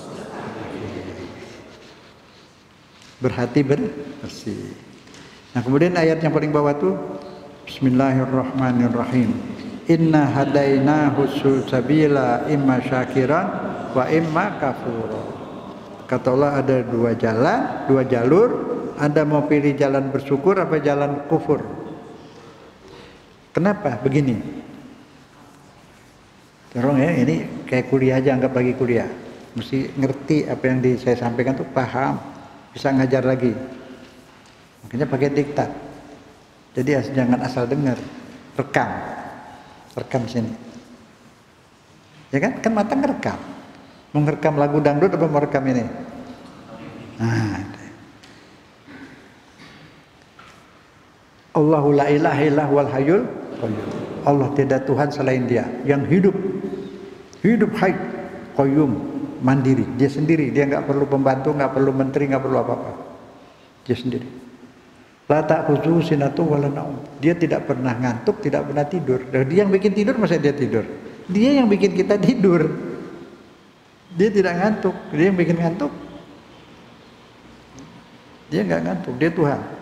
berhati bersih. Nah kemudian ayat yang paling bawah tuh Bismillahirrahmanirrahim. Inna hadainahu sabila imma syakiran wa imma kafura. Kata Allah ada 2 jalan, 2 jalur. Anda mau pilih jalan bersyukur apa jalan kufur? Kenapa begini? Tolong ya, ini kayak kuliah aja, anggap lagi kuliah. Mesti ngerti apa yang saya sampaikan tuh, paham, bisa ngajar lagi. Makanya pakai diktat. Jadi jangan asal dengar, rekam sini. Ya kan? Kan mata ngerekam. Mau ngerekam lagu dangdut apa mau rekam ini? Nah, Allahu la ilaha illallah wal hayyul qayyum. Allah tidak Tuhan selain Dia yang hidup hayy, qayyum, mandiri. Dia sendiri, dia nggak perlu pembantu, nggak perlu menteri, nggak perlu apa-apa. Dia sendiri. La ta'khudhuhu sinatun wa la naum. Dia tidak pernah ngantuk, tidak pernah tidur. Dan dia yang bikin tidur, masa dia tidur? Dia yang bikin kita tidur. Dia tidak ngantuk, dia yang bikin ngantuk. Dia nggak ngantuk, dia Tuhan.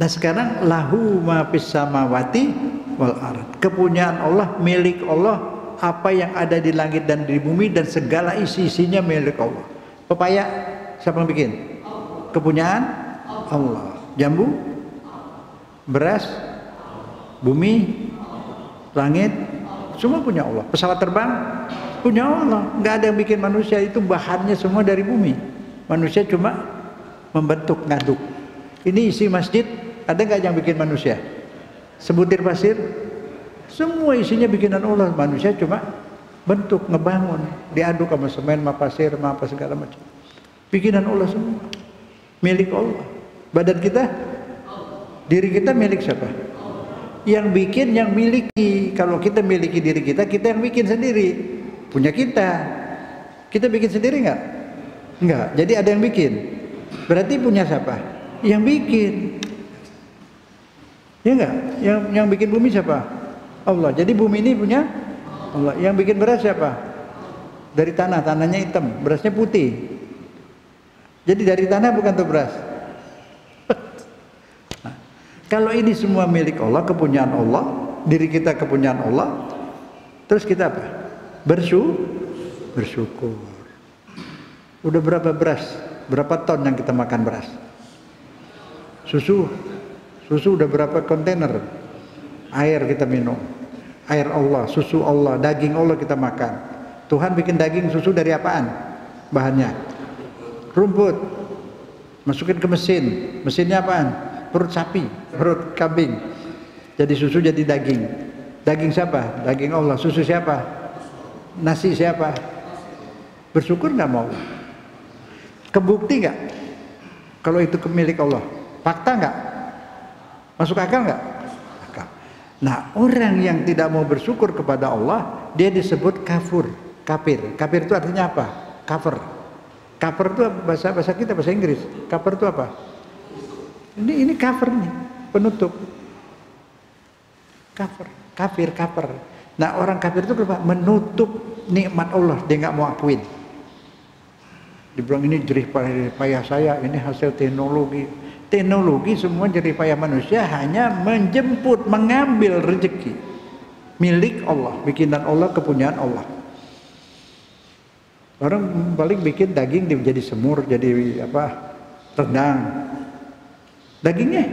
Nah sekarang lahu ma fis samawati wal ard. Kepunyaan Allah, milik Allah, apa yang ada di langit dan di bumi dan segala isi-isinya milik Allah. Pepaya siapa yang bikin? Kepunyaan Allah. Jambu, beras, bumi, langit, semua punya Allah. Pesawat terbang punya Allah. Nggak ada yang bikin manusia, itu bahannya semua dari bumi. Manusia cuma membentuk, ngaduk. Ini isi masjid, ada nggak yang bikin manusia? Sebutir pasir, semua isinya bikinan Allah. Manusia cuma bentuk, ngebangun, diaduk sama semen, sama pasir, sama apa segala macam. Bikinan Allah semua, milik Allah. Badan kita, diri kita milik siapa? Yang bikin, yang miliki. Kalau kita miliki diri kita yang bikin sendiri, punya kita. Kita bikin sendiri nggak? Nggak. Jadi ada yang bikin. Berarti punya siapa? Yang bikin. Ya enggak? Yang bikin bumi siapa? Allah. Jadi bumi ini punya Allah. Yang bikin beras siapa? Dari tanah, tanahnya hitam, berasnya putih. Jadi dari tanah bukan tuh beras. Nah, kalau ini semua milik Allah, kepunyaan Allah, diri kita kepunyaan Allah, terus kita apa? Bersyukur. Udah berapa beras? Berapa ton yang kita makan beras? Susu udah berapa kontainer air kita minum, air Allah, susu Allah, daging Allah kita makan. Tuhan bikin daging susu dari apaan bahannya? Rumput, masukin ke mesinnya apaan? Perut sapi, perut kambing, jadi susu, jadi daging siapa? Daging Allah. Susu siapa? Nasi siapa? Bersyukur nggak mau? Kebukti nggak kalau itu milik Allah? Fakta nggak? Masuk akal nggak? Akal. Nah, orang yang tidak mau bersyukur kepada Allah, dia disebut kafir. Kafir itu artinya apa? Kafir. Kafir itu bahasa kita, bahasa Inggris. Kafir itu apa? Ini kafir nih, penutup. Kafir. Nah, orang kafir itu apa? Menutup nikmat Allah, dia nggak mau akuin. Dibilang ini jerih payah saya, ini hasil teknologi. Teknologi semua jerih payah manusia hanya menjemput, mengambil rezeki milik Allah, bikinan Allah, kepunyaan Allah. Orang paling bikin daging jadi semur, jadi apa? Rendang. Dagingnya.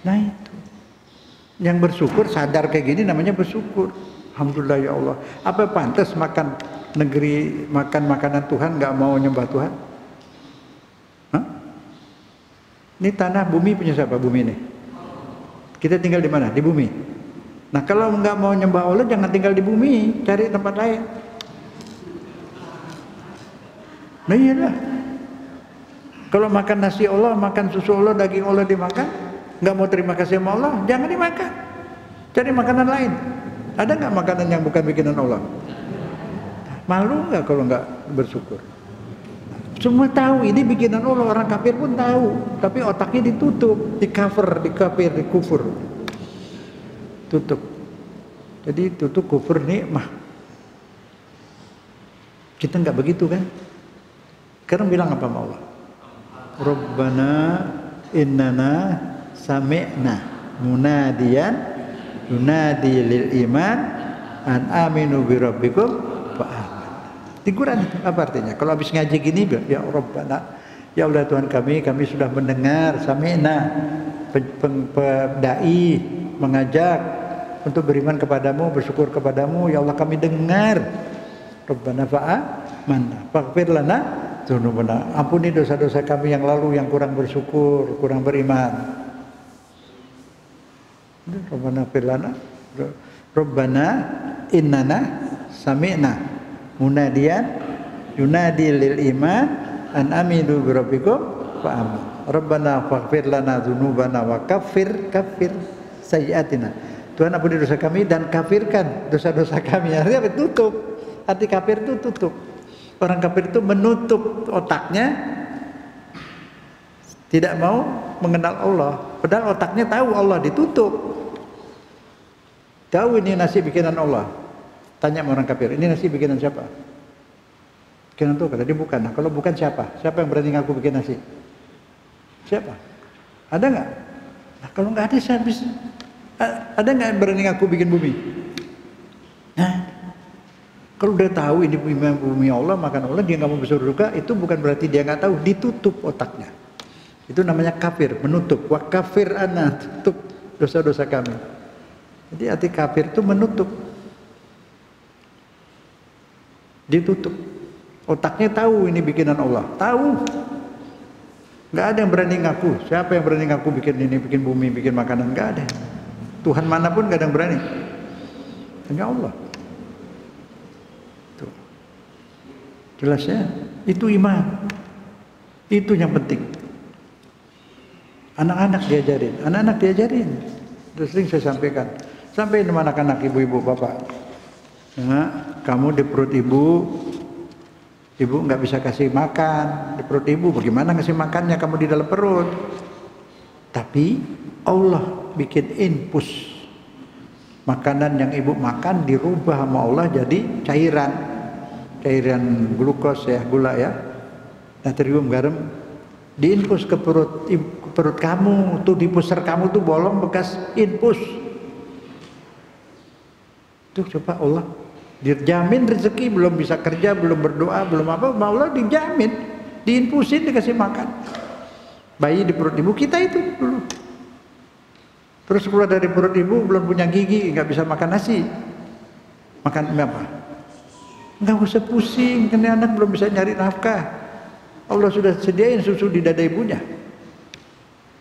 Nah itu. Yang bersyukur sadar kayak gini namanya bersyukur. Alhamdulillah ya Allah. Apa pantas makan makanan Tuhan nggak mau nyembah Tuhan? Hah? Ini tanah bumi punya siapa? Bumi ini. Kita tinggal di mana? Di bumi. Nah kalau nggak mau nyembah Allah jangan tinggal di bumi, cari tempat lain. Nah iyalah. Kalau makan nasi Allah, makan susu Allah, daging Allah dimakan, nggak mau terima kasih sama Allah, jangan dimakan. Cari makanan lain. Ada nggak makanan yang bukan bikinan Allah? Malu nggak kalau nggak bersyukur? Semua tahu ini bikinan Allah, orang kafir pun tahu, tapi otaknya ditutup, dikufur, tutup. Jadi tutup kufur nikmah. Kita nggak begitu kan? Sekarang bilang apa sama Allah? Rabbana innana sami'na munadiyan yunadi lil iman an aminu bi rabbikum fa amanna. Di Quran itu apa artinya? Kalau habis ngaji gini ya Rabbana, ya Allah Tuhan kami sudah mendengar, sami'na, dai mengajak untuk beriman kepadamu, bersyukur kepadamu, ya Allah kami dengar. Rabbana fa amanna faghfir lana dzunubana, ampuni dosa-dosa kami yang lalu yang kurang bersyukur, kurang beriman. Rabbana firlana, Rabbana innana sami'na munadiyan yunadi lil iman an aminu bi rabbikum fa amin. Rabbana faghfir lana dzunubana wa kaffir sayyi'atina. Tuhan ampuni dosa kami dan kafirkan dosa-dosa kami. Artinya tutup. Arti kafir itu tutup. Orang kafir itu menutup otaknya, tidak mau mengenal Allah. Padahal otaknya tahu Allah, ditutup. Tahu ini nasi bikinan Allah. Tanya sama orang kafir, ini nasi bikinan siapa? Bikinan Tuhan. Dia bukan. Nah, kalau bukan siapa? Siapa yang berani ngaku bikin nasi? Siapa? Ada nggak? Nah, kalau nggak ada, saya bisa. Ada nggak yang berani ngaku bikin bumi? Nah, kalau udah tahu ini bumi Allah, makan Allah, dia nggak mau bersyukur, itu bukan berarti dia nggak tahu, ditutup otaknya. Itu namanya kafir, menutup. Wa kafir ana, tutup dosa-dosa kami. Jadi arti kafir itu menutup, ditutup. Otaknya tahu ini bikinan Allah, tahu. Nggak ada yang berani ngaku. Siapa yang berani ngaku bikin ini, bikin bumi, bikin makanan? Nggak ada. Tuhan manapun nggak ada yang berani. Hanya Allah. Tuh. Jelas ya? Itu iman. Itu yang penting. Anak-anak diajarin. Terus sering saya sampaikan. Sampai sama anak-anak, ibu-ibu, bapak. Nah, kamu di perut ibu nggak bisa kasih makan di perut ibu. Bagaimana ngasih makannya kamu di dalam perut? Tapi Allah bikin infus. Makanan yang ibu makan dirubah sama Allah jadi cairan glukos ya, gula ya, natrium, garam, diinfus ke perut kamu. Tuh di pusar kamu tuh bolong bekas infus. Tuh coba Allah dijamin rezeki, belum bisa kerja, belum berdoa, belum apa, Allah dijamin, diinfusin, dikasih makan. Bayi di perut ibu kita itu dulu. Terus keluar dari perut ibu belum punya gigi, nggak bisa makan nasi. Makan apa? Nggak usah pusing, karena anak belum bisa nyari nafkah. Allah sudah sediain susu di dada ibunya.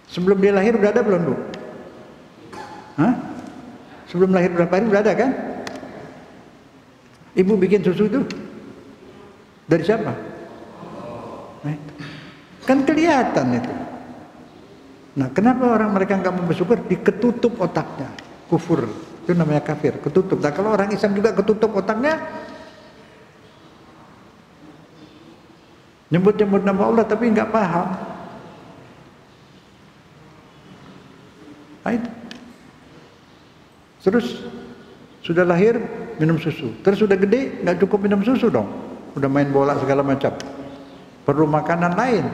Sebelum dia lahir udah ada belum, Bu? Hah? Sebelum lahir berapa hari udah ada kan? Ibu bikin susu itu dari siapa? Nah, kan kelihatan itu. Nah, kenapa orang mereka nggak mau bersyukur? Diketutup otaknya, kufur. Itu namanya kafir, ketutup. Nah, kalau orang Islam juga ketutup otaknya, nyebut-nyebut nama Allah tapi nggak paham. Nah, itu. Terus sudah lahir minum susu, terus sudah gede nggak cukup minum susu dong, udah main bola segala macam, perlu makanan lain.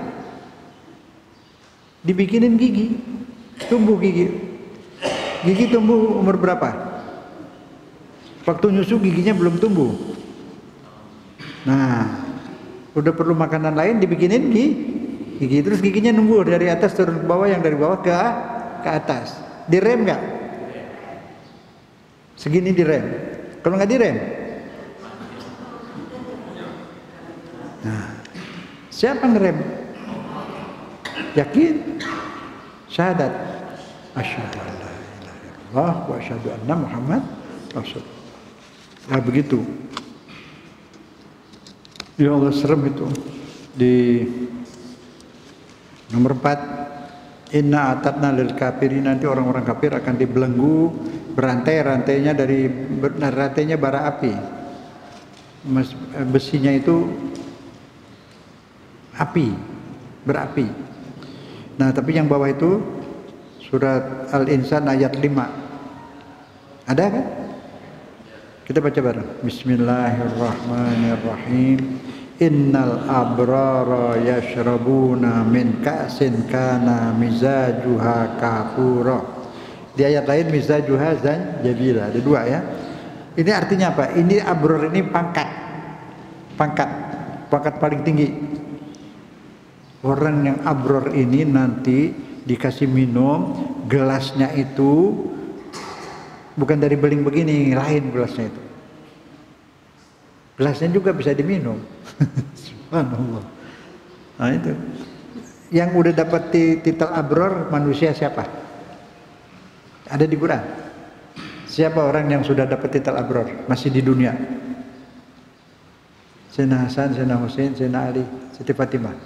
Dibikinin gigi, tumbuh gigi tumbuh umur berapa? Waktu nyusu giginya belum tumbuh. Nah, udah perlu makanan lain, dibikinin gigi, terus giginya nunggu dari atas turun ke bawah, yang dari bawah ke atas. Direm nggak? Segini direm. Kalau nggak direm, nah, siapa ngerem? Yakin? Syahadat. Asyhadu an la ilaha illallah wa asyhadu anna Muhammad Rasulullah. Nah, begitu. Ya Allah, serem itu. Di nomor 4, inna atatna lil kafirin, nanti orang-orang kafir akan dibelenggu berantai-rantainya rantainya bara api. Besinya itu api, berapi. Nah, tapi yang bawah itu surat Al-Insan ayat 5. Ada kan? Kita baca bareng. Bismillahirrahmanirrahim. Innal abrara yashrabuna min ka'sin kana mizajuha kafura. Di ayat lain mizajuha zanjabila. Ada dua ya. Ini artinya apa? Ini abror ini pangkat paling tinggi. Orang yang abror ini nanti dikasih minum, gelasnya itu bukan dari beling begini, lain gelasnya itu. Gelasnya juga bisa diminum. Subhanallah. Nah, itu. Yang udah dapat titel abror manusia siapa? Ada di Quran. Siapa orang yang sudah dapat titel abror masih di dunia? Sayyidina Hasan, Sayyidina Husain, Sayyidina Ali, Siti Fatimah.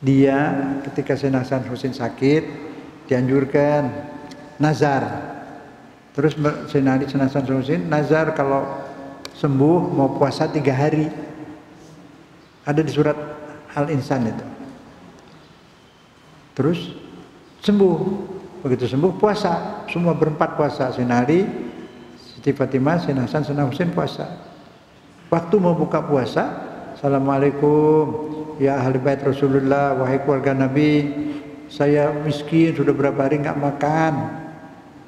Dia ketika Sayyidina Hasan Husain sakit dianjurkan nazar. Terus Sayyidina Ali, Sayyidina Hasan Husain nazar kalau sembuh mau puasa 3 hari. Ada di surat Al-Insan itu. Terus sembuh. Begitu sembuh puasa, semua berempat puasa. Sayyidina Ali, Siti Fatimah, Sayyidina Hasan, Sayyidina Husain puasa. Waktu mau buka puasa, Assalamualaikum ya ahli bait Rasulullah, wahai keluarga Nabi, saya miskin sudah berapa hari nggak makan,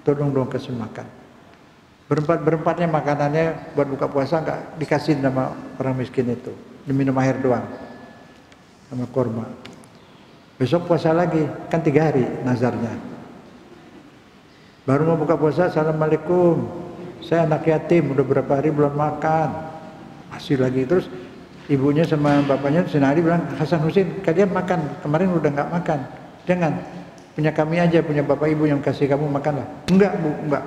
tolong dong kasih makan. Berempat-berempatnya makanannya buat buka puasa nggak dikasih sama orang miskin itu, diminum air doang sama korma. Besok puasa lagi, kan 3 hari nazarnya. Baru mau buka puasa, Assalamualaikum, saya anak yatim, udah berapa hari belum makan, masih lagi. Terus Ibunya sama bapaknya Sayyidina Ali bilang, Hasan Husain kalian makan, kemarin udah nggak makan, jangan, punya kami aja, punya bapak ibu yang kasih kamu makanlah. Enggak bu, enggak,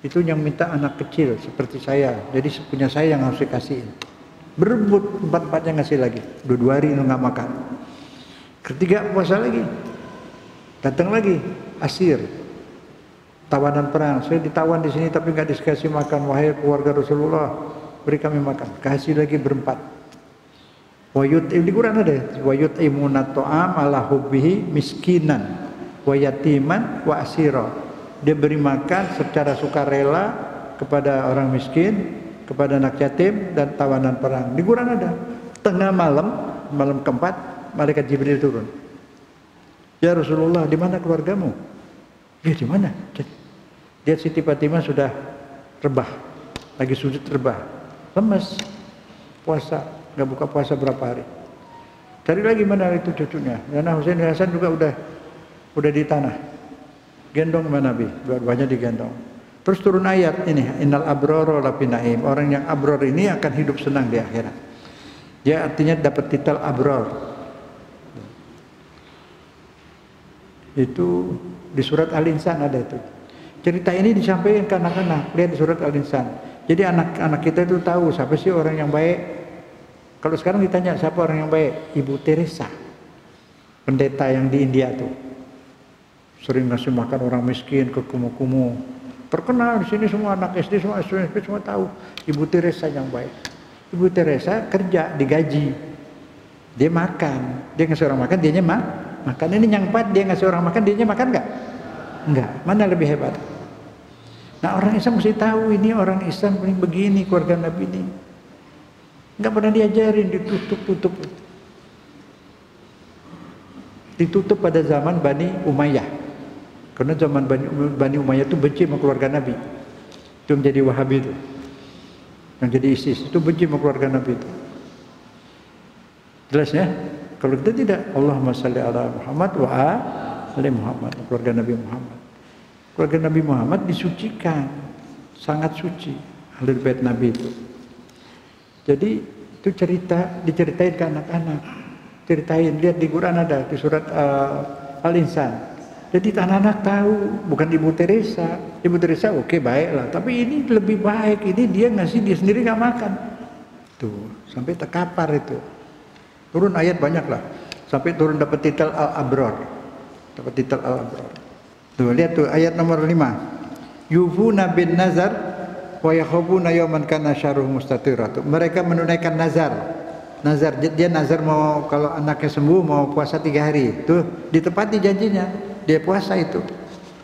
itu yang minta anak kecil seperti saya, jadi punya saya yang harus dikasihin. Berebut, empat-empatnya ngasih lagi, dua hari nggak makan. Ketiga puasa lagi, datang lagi asir, tawanan perang, saya ditawan di sini tapi nggak dikasih makan, wahai keluarga Rasulullah beri kami makan, kasih lagi berempat. Wayut di Quran ada, wayut imunat to'am ala hubbihi miskinan wa yatiman wa asira. Dia beri makan secara sukarela kepada orang miskin, kepada anak yatim dan tawanan perang. Di Quran ada. Tengah malam, malam keempat, malaikat Jibril turun. Ya Rasulullah, di mana keluargamu? Ya di mana? Dia Siti Fatimah sudah rebah, lagi sujud rebah, lemes, puasa, nggak buka puasa berapa hari. Cari lagi mana itu cucunya. Karena Husain dan Hasan juga udah di tanah. Gendong sama Nabi, dua-duanya digendong. Terus turun ayat ini, innal abrara lafi naim. Orang yang abror ini akan hidup senang di akhirat. Dia artinya dapat titel abror. Itu di surat Al-Insan ada itu. Cerita ini disampaikan ke anak-anak, lihat di surat Al-Insan. Jadi anak-anak kita itu tahu siapa sih orang yang baik. Kalau sekarang ditanya siapa orang yang baik, Ibu Teresa, pendeta yang di India tuh, sering ngasih makan orang miskin ke kumuh-kumuh. Terkenal di sini semua anak SD semua SMP semua tahu Ibu Teresa yang baik. Ibu Teresa kerja digaji, dia makan, dia ngasih orang makan, dianya makan. Ini yang empat, dia ngasih orang makan, dianya makan nggak? Enggak. Mana lebih hebat? Nah orang Islam mesti tahu ini orang Islam paling begini keluarga Nabi ini. Nggak pernah diajarin, ditutup-tutup. Ditutup pada zaman Bani Umayyah. Karena zaman Bani Umayyah itu benci sama keluarga Nabi. Itu menjadi Wahabi itu. Yang jadi ISIS itu benci sama keluarga Nabi itu. Jelas ya? Kalau kita tidak, Allahumma shalli ala Muhammad wa ali Muhammad, keluarga Nabi Muhammad. Keluarga Nabi Muhammad disucikan, sangat suci. Ahlul Bait Nabi itu. Jadi itu diceritain ke anak-anak. Ceritain, lihat di Quran ada, di surat Al-Insan. Jadi anak-anak tahu, bukan Ibu Teresa. Ibu Teresa oke, baik lah, tapi ini lebih baik, ini dia ngasih, dia sendiri nggak makan. Tuh, sampai terkapar itu. Turun ayat banyak lah. Sampai turun dapat titel Al-Abror. Dapat titel Al-Abror. Tuh, lihat tuh ayat nomor 5. Yufuna bin nazar wa yakhafuna yawman kana syarruhu mustatira. Mereka menunaikan nazar. Nazar, dia nazar mau kalau anaknya sembuh mau puasa 3 hari. Tuh, ditepati janjinya. Dia puasa itu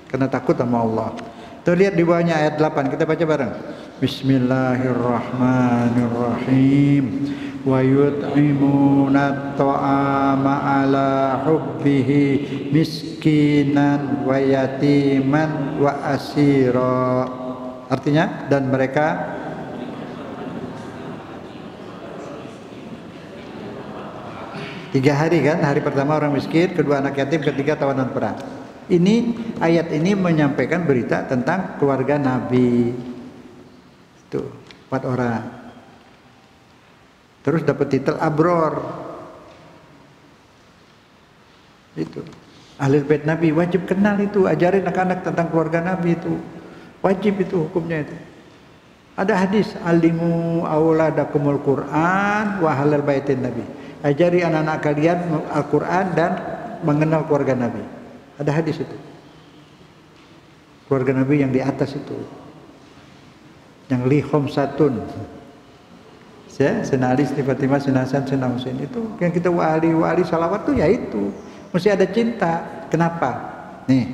karena takut sama Allah. Tuh lihat di bawahnya ayat 8, kita baca bareng. Bismillahirrahmanirrahim. Wa yut'imuna ta'ama ala hubbihi miskinan wa yatiman wa asira. Artinya, dan mereka tiga hari kan, hari pertama orang miskin, kedua anak yatim, ketiga tawanan perang. Ini ayat ini menyampaikan berita tentang keluarga Nabi. Tuh, 4 orang. Terus dapat titel Abror. Itu. Ahlul Bait Nabi wajib kenal itu, ajarin anak-anak tentang keluarga Nabi itu. Wajib itu hukumnya itu. Ada hadis, alimu auladakumul Quran wa ahlal baitin Nabi. Ajari anak-anak kalian Al-Quran dan mengenal keluarga Nabi. Ada hadis itu. Keluarga Nabi yang di atas itu. Yang lihom satun. Sayyidina Ali, Siti Fatimah, Sayyidina Hasan, Sayyidina Husain. Itu yang kita wali salawat tuh ya itu. Mesti ada cinta. Kenapa? Nih.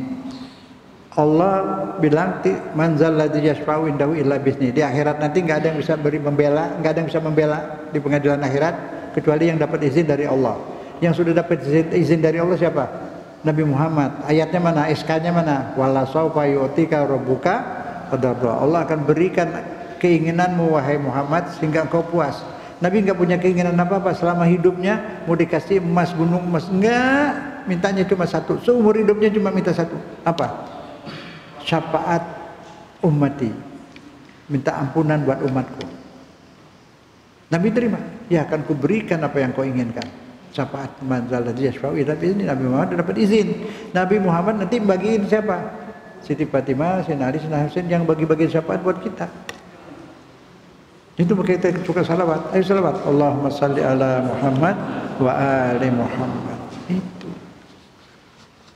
Allah bilang manzal ladzi yashfa'u indahu illa bi'izni. Di akhirat nanti enggak ada yang bisa membela, enggak ada yang bisa membela di pengadilan akhirat kecuali yang dapat izin dari Allah. Yang sudah dapat izin dari Allah siapa? Nabi Muhammad. Ayatnya mana? SK-nya mana? Wala sawfa yu'tika rabbuka fadarda. Allah akan berikan keinginanmu wahai Muhammad sehingga engkau puas. Nabi enggak punya keinginan apa-apa selama hidupnya, mau dikasih emas, gunung emas, enggak, mintanya cuma satu. Seumur hidupnya cuma minta satu. Apa? Syafaat ummati. Minta ampunan buat umatku. Nabi terima. ya akan kuberikan apa yang kau inginkan. Syafaat manzal ladzi yashfa'u illa bi'izni. Nabi Muhammad dapat izin. Nabi Muhammad nanti bagiin siapa? Siti Fatimah, Sayyidina Ali, Sayyidina Husain yang bagi-bagi syafaat buat kita. Itu makanya kita suka salawat. Ayo salawat. Allahumma salli ala Muhammad wa ali Muhammad.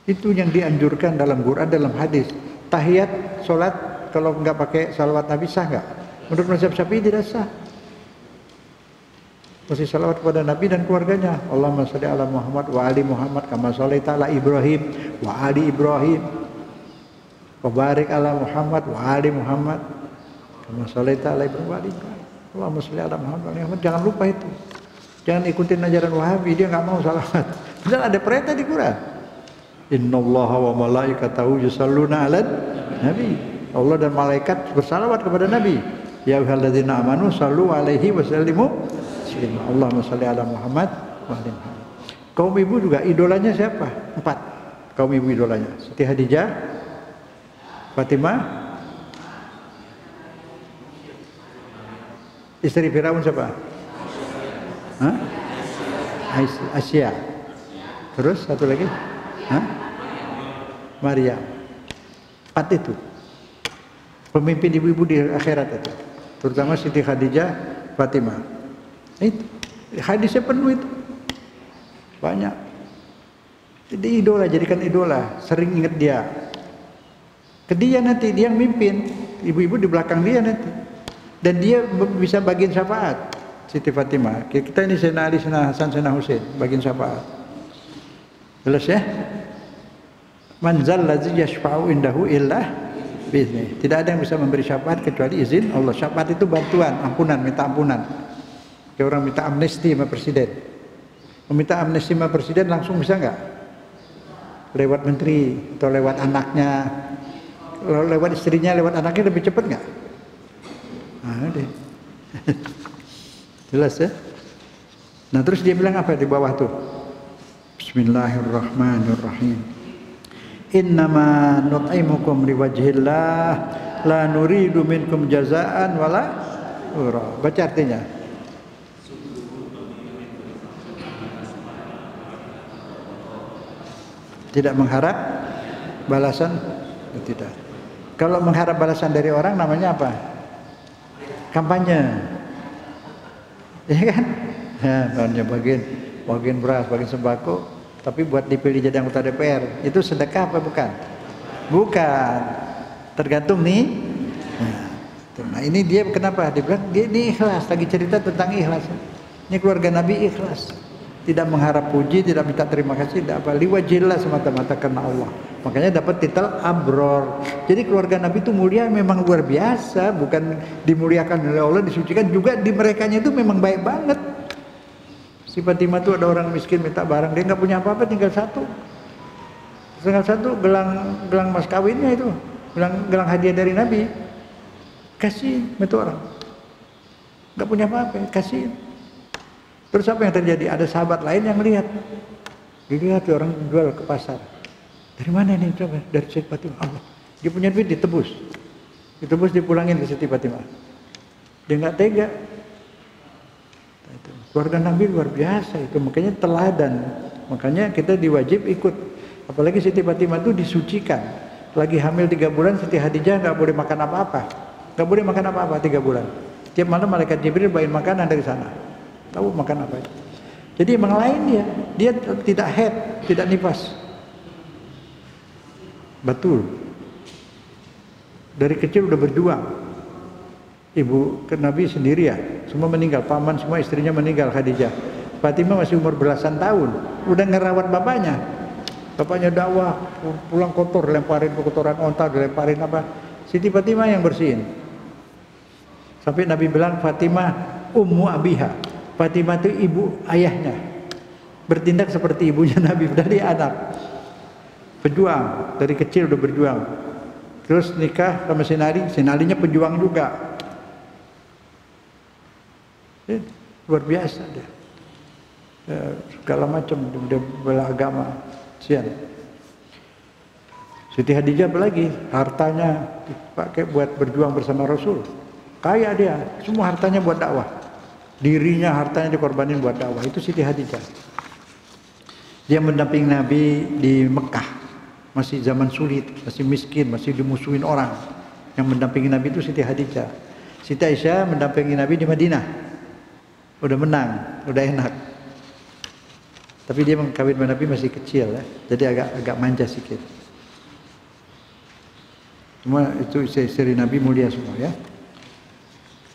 Itu yang dianjurkan dalam Quran, dalam hadis. Tahiyat salat kalau enggak pakai salawat Nabi sah enggak? Menurut mazhab Syafi'i tidak sah. Mesti salawat kepada Nabi dan keluarganya. Allahumma shalli ala Muhammad wa ali Muhammad kama shallaita ala Ibrahim wa ali Ibrahim. Wa barik ala Muhammad wa ali Muhammad kama shallaita ala Ibrahim wa ali Ibrahim. Allahumma shalli ala Muhammad wa ali Muhammad. Jangan lupa itu. Jangan ikutin ajaran Wahabi, dia enggak mau salawat. Padahal ada perintah di Quran. Innallaha wa malaikatahu yusholluna 'alan nabi. Allah dan malaikat bersalawat kepada Nabi. Ya ayyuhalladzina amanu shallu 'alaihi wa sallimu taslima. Allahumma shalli ala Muhammad wa ali Muhammad. Kaum ibu juga idolanya siapa? 4. Kaum ibu idolanya. Siti Khadijah, Fatimah, istri Firaun siapa? Hah? Asia. Terus satu lagi? Hah? Maria. 4 itu pemimpin ibu-ibu di akhirat itu, terutama Siti Khadijah, Fatimah. Itu hadisnya penuh itu, banyak. Jadi idola, jadikan idola, sering ingat dia. Ke dia nanti dia yang mimpin, ibu-ibu di belakang dia nanti, dan dia bisa bagian syafaat. Siti Fatimah, kita ini Sayyidina Ali, Sayyidina Hasan, Sayyidina Husain, bagian syafaat. Jelas ya? Manzal ladzi yashfa'u indahu illa bi'izni. Tidak ada yang bisa memberi syafaat kecuali izin Allah. Syafaat itu bantuan, ampunan, minta ampunan. Kayak orang minta amnesti sama presiden. Meminta amnesti sama presiden langsung bisa enggak? Lewat menteri atau lewat anaknya, lewat istrinya, lewat anaknya lebih cepat enggak? Nah, deh. Jelas ya? Nah, terus dia bilang apa di bawah tuh? Bismillahirrahmanirrahim. Innama nut'imukum liwajhillah la nuridu minkum jazaan wala ura. Baca artinya. Tidak mengharap balasan, tidak. Kalau mengharap balasan dari orang namanya apa? Kampanye. Ya kan? Ya, namanya bagian beras, bagian sembako, tapi buat dipilih jadi anggota DPR. Itu sedekah apa bukan? Bukan. Tergantung nih. Nah, ini dia kenapa? Dia bilang dia ini ikhlas, lagi cerita tentang ikhlas. Ini keluarga Nabi ikhlas. Tidak mengharap puji, tidak minta terima kasih, tidak apa. Liwajillah semata-mata karena Allah. Makanya dapat titel Abror. Jadi keluarga Nabi itu mulia memang luar biasa, bukan dimuliakan oleh Allah, disucikan juga di merekanya itu memang baik banget. Si Fatimah itu ada orang miskin minta barang, dia nggak punya apa-apa, tinggal satu gelang mas kawinnya itu, gelang hadiah dari Nabi, kasih itu orang, nggak punya apa-apa, kasih. Terus apa yang terjadi? Ada sahabat lain yang lihat, dilihat orang jual ke pasar. Dari mana ini? Coba dari Siti Fatimah. Allah, dia punya duit ditebus dipulangin ke Siti Fatimah. Dia nggak tega. Keluarga Nabi luar biasa itu, makanya teladan. Makanya kita diwajib ikut. Apalagi Siti Fatimah itu disucikan. Lagi hamil 3 bulan, Siti Khadijah nggak boleh makan apa-apa. Nggak boleh makan apa-apa 3 bulan. Tiap malam malaikat Jibril bawain makanan dari sana. Tahu makan apa? Jadi emang lain dia tidak haid, tidak nifas. Betul. Dari kecil udah berjuang. Ibu ke Nabi sendiri ya, semua meninggal, paman semua istrinya meninggal. Khadijah, Fatimah masih umur belasan tahun, udah ngerawat bapaknya. Bapaknya dakwah, pulang kotor, lemparin kotoran onta, dilemparin apa. Siti Fatimah yang bersihin. Sampai Nabi bilang Fatimah ummu abiha. Fatimah itu ibu ayahnya. Bertindak seperti ibunya Nabi dari anak. Pejuang, dari kecil udah berjuang. Terus nikah sama Sinalinya pejuang juga. Luar biasa dia. Segala macam dia bela agama. Sian. Siti Khadijah apalagi hartanya dipakai buat berjuang bersama Rasul. Kaya dia, semua hartanya buat dakwah. dirinya, hartanya dikorbanin buat dakwah. Itu Siti Hadijah. Dia mendampingi Nabi di Mekah, masih zaman sulit, masih miskin, masih dimusuhin orang. Yang mendampingi Nabi itu Siti Hadijah. Siti Aisyah mendampingi Nabi di Madinah. Udah menang, udah enak. Tapi dia kawin sama Nabi masih kecil ya, jadi agak manja sedikit. Semua itu istri Nabi mulia semua ya.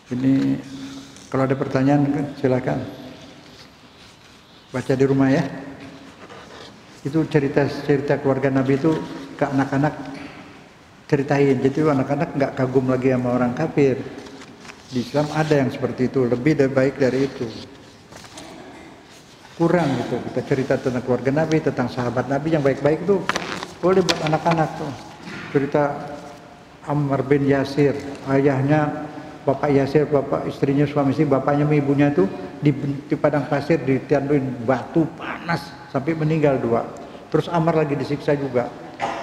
Ini kalau ada pertanyaan silakan baca di rumah ya. Itu cerita keluarga Nabi itu ke anak-anak ceritain. Jadi anak-anak nggak kagum lagi sama orang kafir. Di Islam ada yang seperti itu, lebih baik dari itu. Kurang gitu. Kita cerita tentang keluarga Nabi, tentang sahabat Nabi yang baik-baik tuh boleh buat anak-anak tuh. Cerita Ammar bin Yasir, ayahnya bapak Yasir, bapak istrinya suami istri, bapaknya ibunya tuh di padang pasir ditanduin batu panas sampai meninggal dua. Terus Ammar lagi disiksa juga.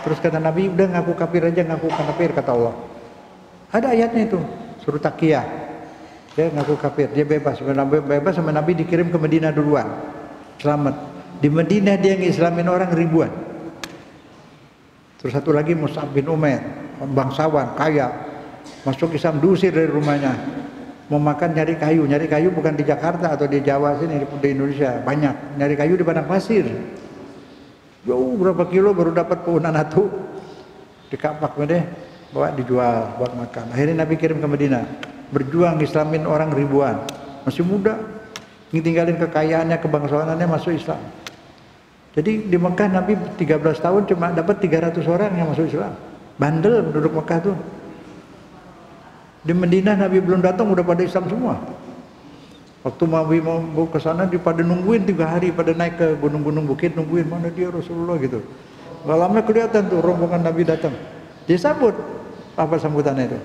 Terus kata Nabi, udah ngaku kafir aja, ngaku kafir kata Allah. Ada ayatnya itu, suruh Taqiyah. Dia ngaku kafir, dia bebas sama Nabi dikirim ke Madinah duluan. Selamat. Di Madinah dia ngislamin orang ribuan. Terus satu lagi Mus'ab bin Umair, bangsawan, kaya, masuk Islam diusir dari rumahnya. Mau makan nyari kayu bukan di Jakarta atau di Jawa sini, di Indonesia banyak. Nyari kayu di padang pasir. Jauh berapa kilo baru dapat puhunan satu. Dikapak deh, bawa dijual buat makan. Akhirnya Nabi kirim ke Madinah, berjuang Islamin orang ribuan. Masih muda, tinggalin kekayaannya, kebangsawanannya masuk Islam. Jadi di Mekah Nabi 13 tahun cuma dapat 300 orang yang masuk Islam. Bandel penduduk Mekah tuh. Di Madinah Nabi belum datang udah pada Islam semua. Waktu Nabi mau ke sana pada nungguin 3 hari, pada naik ke gunung-gunung bukit nungguin mana dia Rasulullah gitu. Gak lama kelihatan tuh rombongan Nabi datang. Dia sambut. Apa sambutannya itu?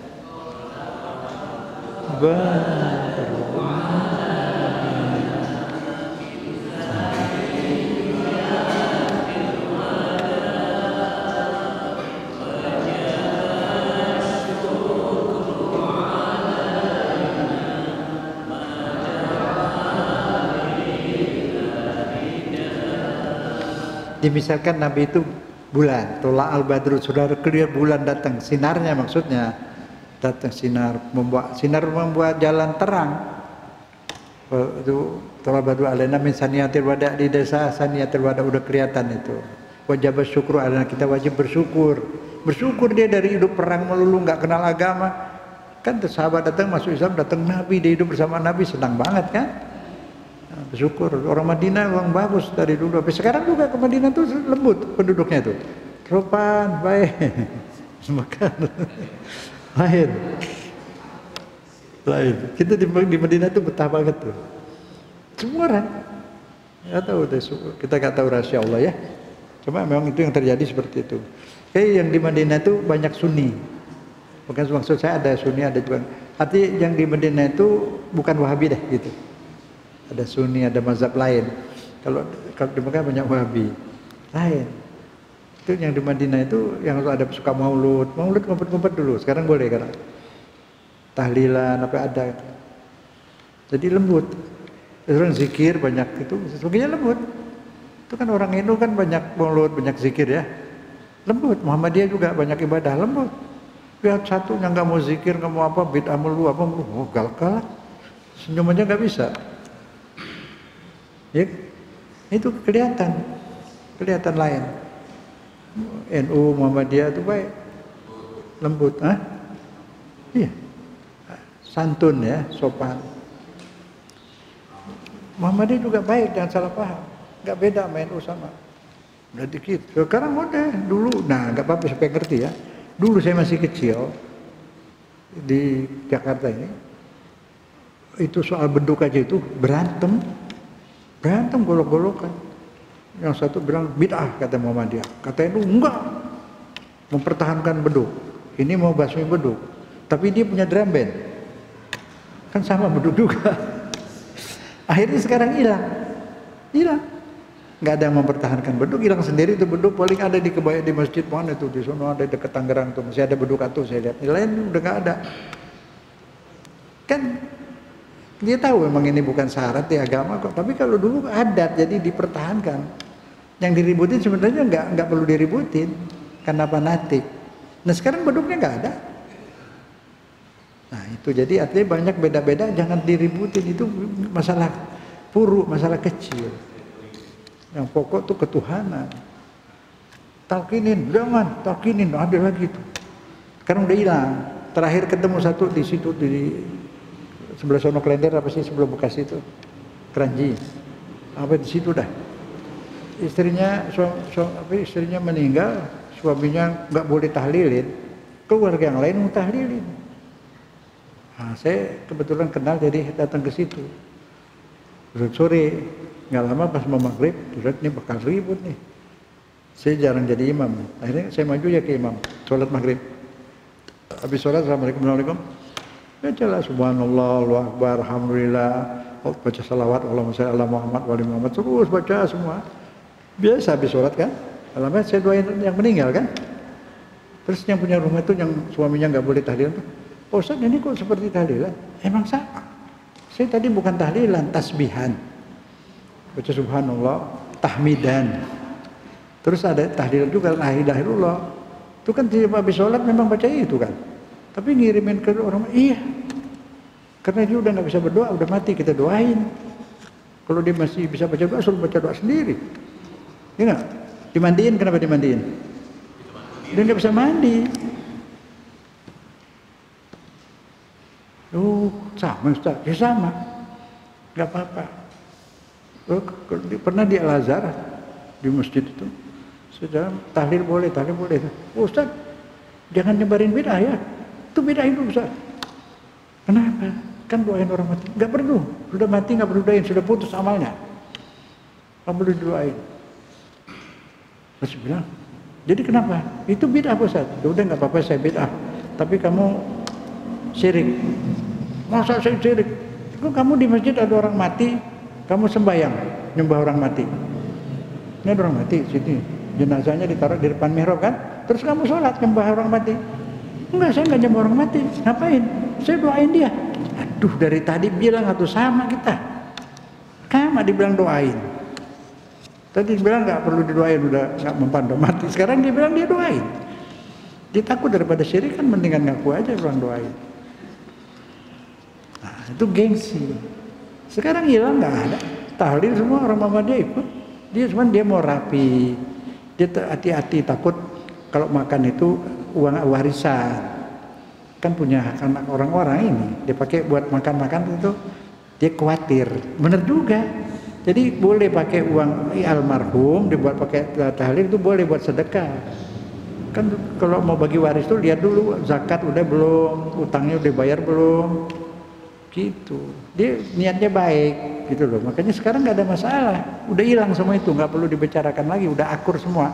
Dimisalkan Nabi itu bulan, tola al-badru, saudara clear bulan datang, sinarnya maksudnya datang sinar, membuat jalan terang. Itu tola badru alaina min saniyatil wada, di desa saniyatil wada udah kelihatan itu. Wajib bersyukur, alaina kita wajib bersyukur. Bersyukur dia dari hidup perang melulu nggak kenal agama. Kan sahabat datang masuk Islam, datang Nabi, dia hidup bersama Nabi, senang banget kan? Bersyukur. Orang Madinah orang bagus dari dulu. Tapi sekarang juga ke Madinah tuh lembut penduduknya tuh. Sopan, baik. Makan. Lain. Kita di Madinah tuh betah banget tuh. Semua orang. Nggak tahu deh. Kita nggak tahu rahasia Allah ya. Cuma memang itu yang terjadi seperti itu. Yang di Madinah tuh banyak Sunni. Bukan maksud saya ada Sunni ada juga. Arti yang di Madinah itu bukan Wahabi deh gitu. Ada Sunni, ada mazhab lain. Kalau di Mekah banyak Wahabi. Lain. Itu yang di Madinah itu yang ada suka maulud ngumpet-ngumpet dulu. Sekarang boleh karena tahlilan apa ada. Jadi lembut. Orang zikir banyak itu, sesungguhnya lembut. Itu kan orang Hindu kan banyak maulud, banyak zikir ya. Lembut. Muhammadiyah juga banyak ibadah, lembut. Lihat satu yang nggak mau zikir, nggak mau apa, bid'ah mulu apa, galak-galak. Senyum aja nggak bisa. Ya, itu kelihatan lain. NU Muhammadiyah itu baik, lembut, iya, santun ya, sopan. Muhammadiyah juga baik, jangan salah paham, nggak beda sama NU sama. Udah dikit. Sekarang udah dulu, nggak apa-apa supaya ngerti ya. Dulu saya masih kecil di Jakarta ini, itu soal beduk aja itu berantem golok-golokan. Yang satu bilang bid'ah kata Muhammadiyah, kata itu enggak, mempertahankan beduk. Ini mau basmi beduk, tapi dia punya drum band, kan sama beduk juga. Akhirnya sekarang hilang, nggak ada yang mempertahankan beduk, hilang sendiri itu beduk. Paling ada di kebaya di masjid mana itu di sana ada dekat Tangerang tuh masih ada beduk atuh saya lihat. Yang lain udah nggak ada. Kan Dia tahu memang ini bukan syarat di agama kok, tapi kalau dulu adat jadi dipertahankan. Yang diributin sebenarnya nggak perlu diributin karena fanatik. Nah sekarang beduknya nggak ada. Nah itu jadi artinya banyak beda-beda, jangan diributin, itu masalah puru, masalah kecil. Yang pokok tuh ketuhanan. Talkinin, jangan talkinin, ada lagi tuh. Sekarang udah hilang. Terakhir ketemu satu di situ di sebelah sono Klender apa sih, sebelah Bekasi itu, Keranji. Apa di situ dah. Istrinya meninggal, suaminya nggak boleh tahlilin, keluarga yang lain mau tahlilin. Nah, saya kebetulan kenal jadi datang ke situ. Sore, nggak lama pas mau maghrib, terus ini bakal ribut nih. Saya jarang jadi imam, akhirnya saya maju ya ke imam, sholat maghrib. Habis sholat, assalamualaikum. Bacalah subhanallah, Allahu akbar, alhamdulillah, baca salawat, Allahumma shalli ala Muhammad wa ali Muhammad, terus baca semua. Biasa habis sholat kan, alhamdulillah saya doain yang meninggal kan. Terus yang punya rumah itu yang suaminya nggak boleh tahlilan tuh, oh Ustaz ini kok seperti tahlilan? Emang sama. Saya tadi bukan tahlilan, tasbihan. Baca subhanallah, tahmidan. Terus ada tahlilan juga, la ilaha illallah. Itu kan tiap habis sholat memang baca itu kan. Tapi ngirimin ke orang, iya. Karena dia udah nggak bisa berdoa, udah mati, kita doain. Kalau dia masih bisa baca doa, suruh baca doa sendiri. Ya nggak? Dimandiin, kenapa dimandiin? Dia nggak bisa mandi. Oh, sama Ustaz, ya sama. Nggak apa-apa. Pernah di Al-Azhar, di masjid itu, sudah tahlil boleh. Oh, Ustaz, jangan nyebarin bid'ah ya. Itu bid'ah itu Ustaz. Kenapa? Kan doain orang mati. Nggak perlu. Sudah mati nggak perlu doain, sudah putus amalnya. Nggak perlu doain. Terus bilang, jadi kenapa? Itu bid'ah Ustaz. Udah nggak apa-apa saya bid'ah. Tapi kamu syirik. Masa saya syirik? Kok kamu di masjid ada orang mati, kamu sembahyang, nyembah orang mati. Ini ada orang mati sini. Jenazahnya ditaruh di depan mihrab kan? Terus kamu sholat nyembah orang mati. Enggak, saya nggak nyembah orang mati. Ngapain? Saya doain dia. Aduh, dari tadi bilang atau sama kita. Sama dibilang doain. Tadi bilang nggak perlu didoain, udah nggak mempan mati. Sekarang dia bilang dia doain. Dia takut daripada syirik kan, mendingan ngaku aja bilang doain. Nah, itu gengsi. Sekarang hilang, nggak ada. Tahlil semua orang Muhammadiyah ikut. Dia mau rapi. Dia hati-hati, takut kalau makan itu uang warisan. Kan punya anak orang-orang ini, dia pakai buat makan-makan itu, dia khawatir. Bener juga. Jadi boleh pakai uang almarhum dibuat pakai tahlil, itu boleh buat sedekah. Kan kalau mau bagi waris tuh lihat dulu zakat udah belum, utangnya udah bayar belum, gitu. Dia niatnya baik, gitu loh. Makanya sekarang nggak ada masalah, udah hilang semua itu, nggak perlu dibicarakan lagi, udah akur semua.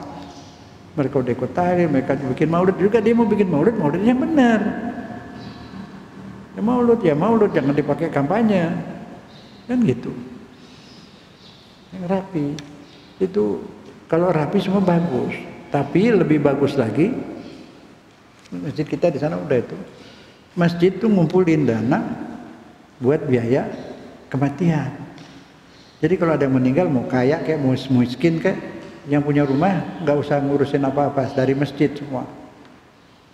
Mereka udah ikut tahlil, mereka bikin maulid juga, dia mau bikin maulid yang benar. Ya maulid, jangan dipakai kampanye, kan gitu. Yang rapi, itu kalau rapi semua bagus. Tapi lebih bagus lagi, masjid kita di sana udah itu. Masjid tuh ngumpulin dana buat biaya kematian. Jadi kalau ada yang meninggal, mau kaya kayak mau miskin kayak, yang punya rumah nggak usah ngurusin apa-apa, dari masjid semua.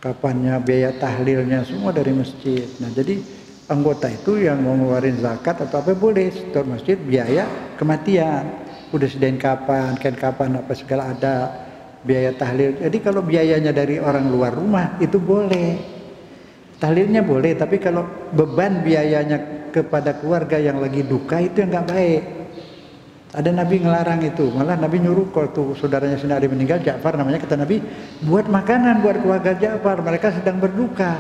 Kapannya biaya tahlilnya semua dari masjid. Nah jadi anggota itu yang mau ngeluarin zakat atau apa boleh setor masjid biaya kematian. Udah sedain kapan apa segala ada biaya tahlil. Jadi kalau biayanya dari orang luar rumah itu boleh. Tahlilnya boleh, tapi kalau beban biayanya kepada keluarga yang lagi duka itu yang nggak baik. Ada Nabi ngelarang itu, malah Nabi nyuruh kalau tuh saudaranya Sayyidina Ali meninggal, Ja'far namanya, kata Nabi, buat makanan buat keluarga Ja'far, mereka sedang berduka.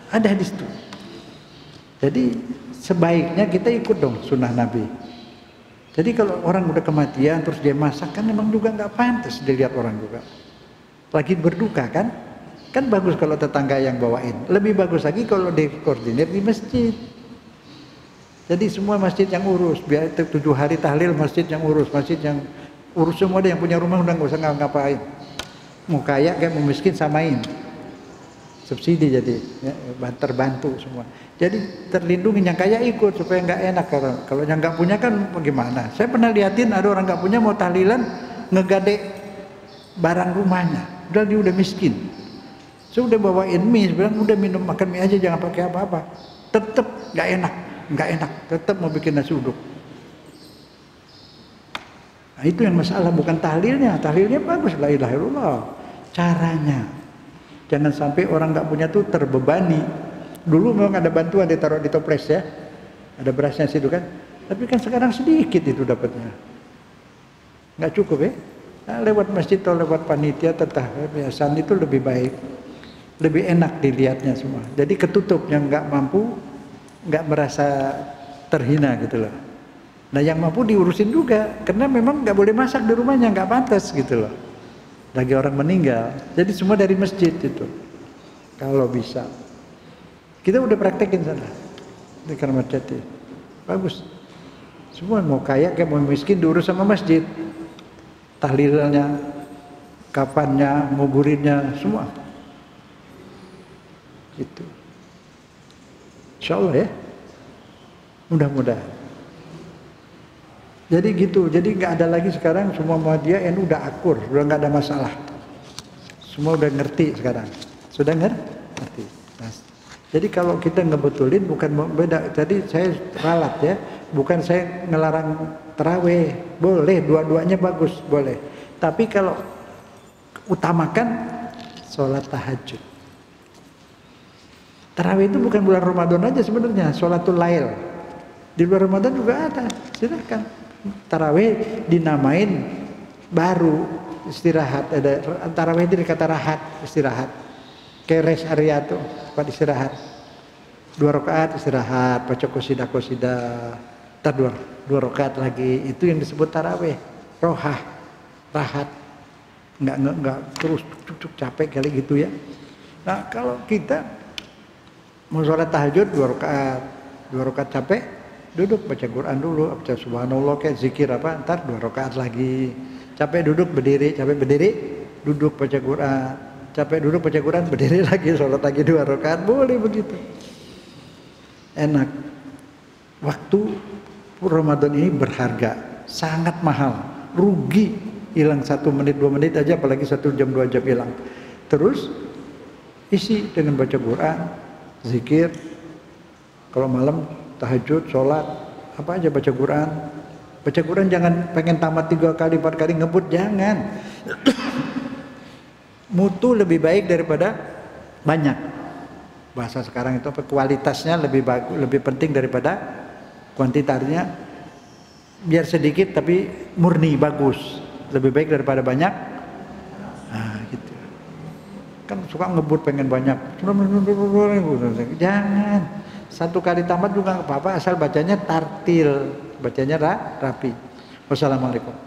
Ada di situ. Jadi sebaiknya kita ikut dong sunnah Nabi. Jadi kalau orang udah kematian terus dia masak kan memang juga nggak pantas dilihat orang juga. Lagi berduka kan? Kan bagus kalau tetangga yang bawain. Lebih bagus lagi kalau dikoordinir di masjid. Jadi semua masjid yang urus, biar 7 hari tahlil masjid yang urus semua deh, yang punya rumah udah nggak usah ngapain. Mau kaya kayak mau miskin samain. subsidi jadi ya, terbantu semua. Jadi terlindungi, yang kaya ikut supaya nggak enak. Kalau yang nggak punya kan bagaimana? Saya pernah liatin ada orang nggak punya mau tahlilan ngegade barang rumahnya, dia udah miskin. Saya udah bawain mie, bilang udah minum makan mie aja jangan pakai apa-apa. Tetap nggak enak, tetap mau bikin nasi uduk. Nah, itu yang masalah, bukan tahlilnya bagus, la ilaha illallah. Caranya, jangan sampai orang nggak punya tuh terbebani. Dulu memang ada bantuan ditaruh di toples ya, ada berasnya situ kan. Tapi kan sekarang sedikit itu dapatnya, nggak cukup ya. Nah, lewat masjid atau lewat panitia yayasan itu lebih baik, lebih enak dilihatnya semua. Jadi ketutup, yang nggak mampu nggak merasa terhina gitu loh. Nah yang mampu diurusin juga, karena memang nggak boleh masak di rumahnya, nggak pantas gitu loh. Lagi orang meninggal, jadi semua dari masjid itu. Kalau bisa, kita udah praktekin sana di Keramat Jati, bagus. Semua mau kaya kayak mau miskin diurus sama masjid. Tahlilnya, kafannya, nguburinnya, semua. Gitu. Insya Allah ya, mudah-mudahan. Jadi gitu, jadi nggak ada lagi sekarang semua Muhammadiyah NU udah akur, udah nggak ada masalah. Semua udah ngerti sekarang, sudah ngerti. Nah, jadi kalau kita ngebetulin bukan beda. Tadi saya ralat ya, bukan saya ngelarang taraweh, boleh, dua-duanya bagus, boleh. Tapi kalau utamakan sholat tahajud. Taraweh itu bukan bulan Ramadan aja sebenarnya, sholatul lail. Di bulan Ramadan juga ada, silakan. Taraweh dinamain baru istirahat, ada taraweh itu dikata rahat, istirahat. Kayak res area tuh, tempat istirahat. 2 rakaat istirahat, baca qasidah, tar dua rakaat lagi, itu yang disebut taraweh. Rohah, rahat, nggak terus cuk capek kali gitu ya. Nah kalau kita mau sholat tahajud 2 rakaat capek, duduk baca Quran dulu, baca subhanallah kayak zikir apa, ntar 2 rakaat lagi. Capek duduk berdiri, duduk baca Quran. Capek duduk baca Quran, berdiri lagi, sholat lagi 2 rakaat, boleh begitu. Enak. Waktu Ramadan ini berharga, sangat mahal, rugi hilang 1 menit 2 menit aja, apalagi 1 jam 2 jam hilang. Terus isi dengan baca Quran, zikir, kalau malam tahajud, sholat, apa aja baca Quran. Baca Quran jangan pengen tamat 3 kali 4 kali ngebut, jangan. Mutu lebih baik daripada banyak. Bahasa sekarang itu apa? Kualitasnya lebih bagus, lebih penting daripada kuantitasnya. Biar sedikit tapi murni bagus, lebih baik daripada banyak. Nah, gitu. Kan suka ngebut pengen banyak. Jangan. 1 kali tamat juga nggak apa-apa, asal bacanya tartil, bacanya rapi. Wassalamualaikum.